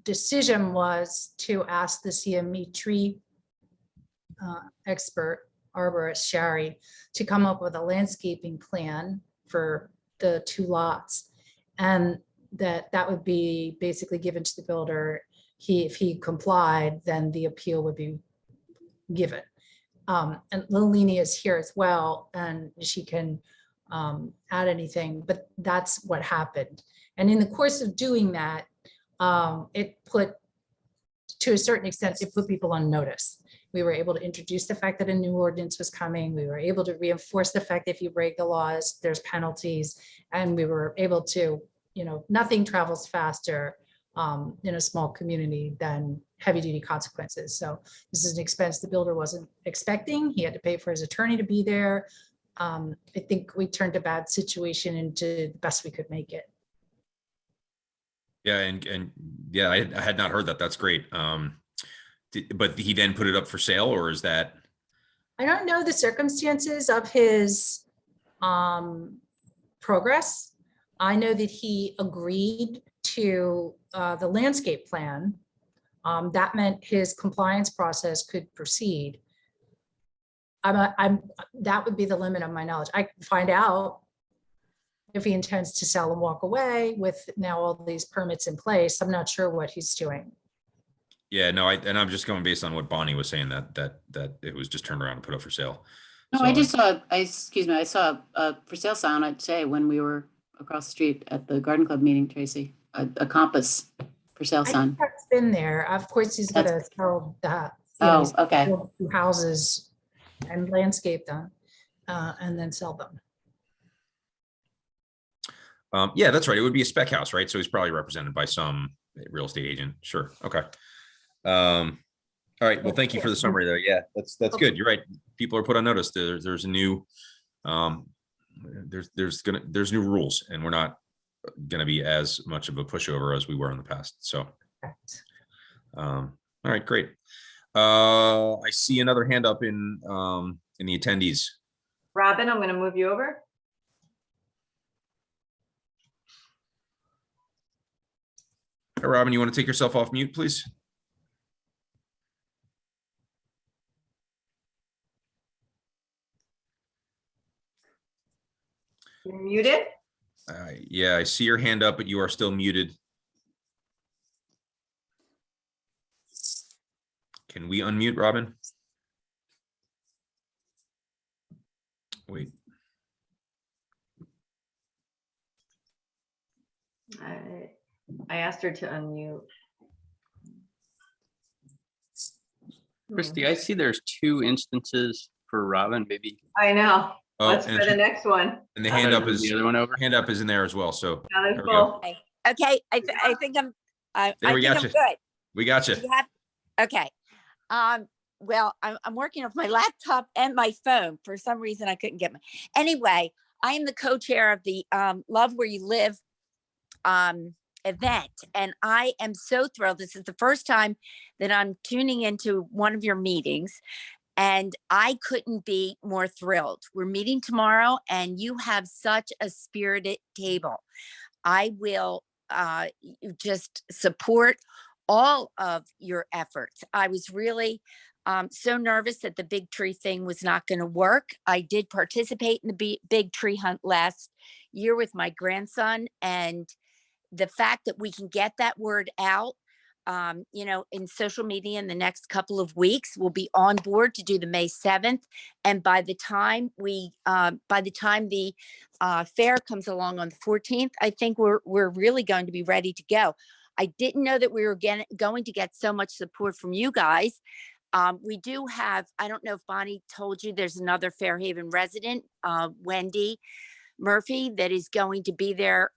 decision was to ask the CME tree expert, arborist Shari, to come up with a landscaping plan for the 2 lots. And that would be basically given to the builder. If he complied, then the appeal would be given. And Lilini is here as well, and she can add anything, but that's what happened. And in the course of doing that, it put, to a certain extent, it put people on notice. We were able to introduce the fact that a new ordinance was coming. We were able to reinforce the fact that if you break the laws, there's penalties. And we were able to, nothing travels faster in a small community than heavy duty consequences. So this is an expense the builder wasn't expecting. He had to pay for his attorney to be there. I think we turned a bad situation into the best we could make it. Yeah. And yeah, I had not heard that. That's great. But he then put it up for sale, or is that? I don't know the circumstances of his progress. I know that he agreed to the landscape plan. That meant his compliance process could proceed. That would be the limit of my knowledge. I can find out if he intends to sell and walk away with now all these permits in place. I'm not sure what he's doing. Yeah, no, I'm just going based on what Bonnie was saying, that it was just turned around and put up for sale. No, So I just saw, I saw a for sale sign, I'd say, when we were across the street at the garden club meeting, Tracy, a compass for sale I sign. think that's been there. Of course, he's gonna sell that. Oh, okay. Build 2 houses and landscape them and then sell them. yeah, that's right. It would be a spec house, right? So he's probably represented by some real estate agent. Sure. Okay. All right. Well, thank you for the summary though. Yeah, that's good. You're right. People are put on notice. There's a new, there's new rules, and we're not going to be as much of a pushover as we were in the past. So, all right, great. I see another hand up in the attendees. Robin, I'm going to move you over. Hey, Robin, you want to take yourself off mute, please? You're muted. Yeah, I see your hand up, but you are still muted. Can we unmute Robin? Wait. I asked her to unmute. Christy, I see there's 2 instances for Robin, maybe. I know. Oh, Let's try the next one. And the hand up Move is the other one over. hand up is in there as well. So Now there's there we go. both. Okay, I think I There, we think got I'm you. good. We got you. You have- Okay. Well, I'm working off my laptop and my phone. For some reason, I couldn't get my, anyway, I am the co-chair of the Love Where You Live event. And I am so thrilled. This is the first time that I'm tuning into one of your meetings. And I couldn't be more thrilled. We're meeting tomorrow and you have such a spirited table. I will just support all of your efforts. I was really so nervous that the big tree thing was not going to work. I did participate in the big tree hunt last year with my grandson, and the fact that we can get that word out, you know, in social media in the next couple of weeks, we'll be on board to do the May 7th. And by the time the fair comes along on the 14th, I think we're really going to be ready to go. I didn't know that we were going to get so much support from you guys. We do have, I don't know if Bonnie told you, there's another Fairhaven resident, Wendy Murphy, that is going to be there,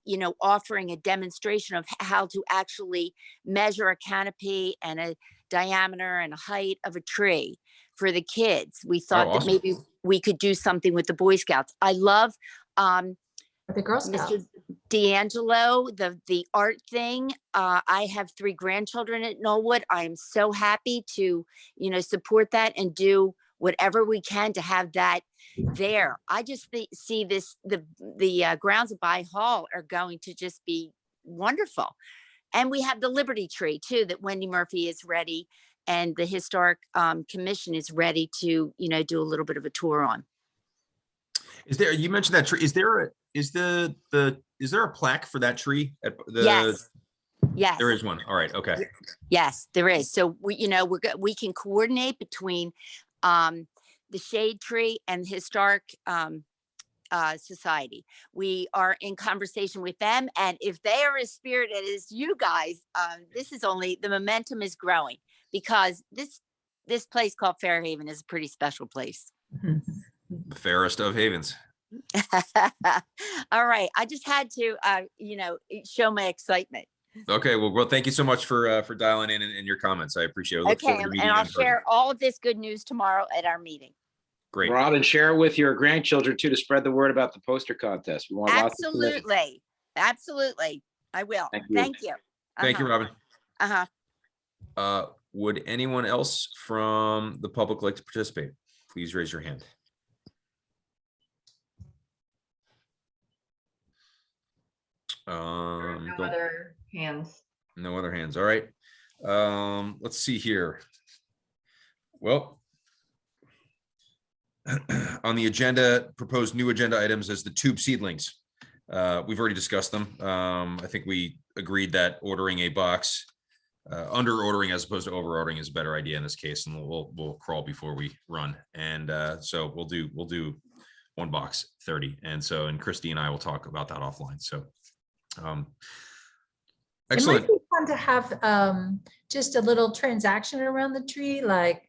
you know, offering a demonstration of how to actually measure a canopy and a diameter and a height of a tree for the kids. We thought that awesome. maybe we could do something with the Boy Scouts. I love The Girl Scouts. Mr. D'Angelo, the art thing. I have 3 grandchildren at Knollwood. I am so happy to, you know, support that and do whatever we can to have that there. I just see this, the grounds of By Hall are going to just be wonderful. And we have the Liberty Tree too, that Wendy Murphy is ready, and the Historic Commission is ready to, you know, do a little bit of a tour on. Is there, you mentioned that tree, is there a plaque for that tree at the? Yes. Yes. There is one. All right. Okay. Yes, there is. So we, you know, we can coordinate between the Shade Tree and the Historic Society. We are in conversation with them, and if they are as spirited as you guys, this is only, the momentum is growing, because this place called Fairhaven is a pretty special place. The fairest of havens. All right, I just had to, you know, show my excitement. Okay, well, thank you so much for dialing in and your comments. I appreciate it. Look Okay, forward to and meeting you I'll in person. share all of this good news tomorrow at our meeting. Great. Robin, share it with your grandchildren too, to spread the word about the poster contest. We want lots of submissions. Absolutely, absolutely, I will. Thank you. Thank you. Thank you, Robin. Uh-huh. Would anyone else from the public like to participate? Please raise your hand. No other hands. No other hands. All right. Let's see here. Well, on the agenda, proposed new agenda items as the tube seedlings. We've already discussed them. I think we agreed that ordering a box, under ordering as opposed to over ordering, is a better idea in this case, and we'll crawl before we run. And so we'll do 1 box 30. And Christy and I will talk about that offline. So excellent. It might be fun to have just a little transaction around the tree, like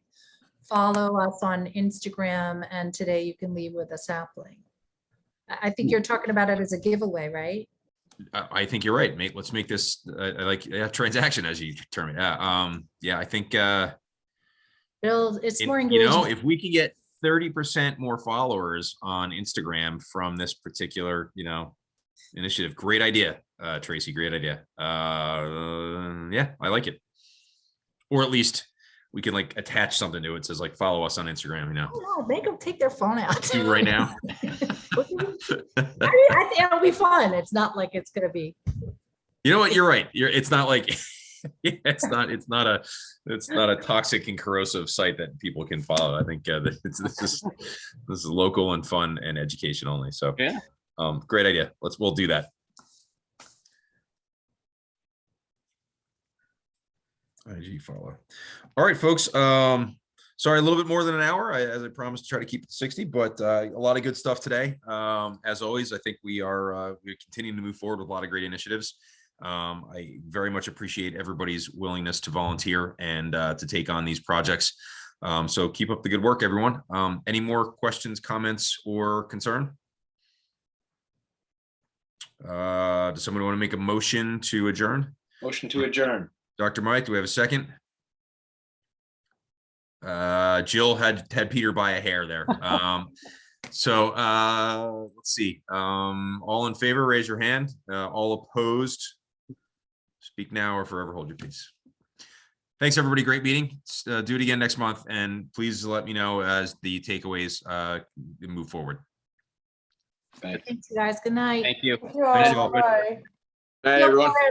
follow us on Instagram and today you can leave with a sapling. I think you're talking about it as a giveaway, right? I think you're right, mate. Let's make this like a transaction, as you term it. Yeah, I think it's more you engaging. know, if we can get 30% more followers on Instagram from this particular, you know, initiative, great idea, Tracy. Great idea. Yeah, I like it. Or at least we can like attach something to it. It says like follow us on Instagram. You know, Oh, make them take their phone out. do right now. I mean, I think it'll be fun. It's not like it's gonna be. You know what? You're right. It's not like it's not a toxic and corrosive site that people can follow. I think this is local and fun and education only. So Yeah. Great idea. We'll do that. IG follow. All right, folks. Sorry, a little bit more than an hour, as I promised to try to keep it to 60, but a lot of good stuff today. As always, I think we're continuing to move forward with a lot of great initiatives. I very much appreciate everybody's willingness to volunteer and to take on these projects. So keep up the good work, everyone. Any more questions, comments, or concern? Does somebody want to make a motion to adjourn? Motion to adjourn. Dr. Mike, do we have a second? Jill had Peter by a hair there. So let's see. All in favor, raise your hand. All opposed, speak now or forever hold your peace. Thanks, everybody. Great meeting. Do it again next month, and please let me know as the takeaways move forward. Thanks, you guys. Good night. Thank you. Thank you all. Thanks, all. Bye. Hey, everyone.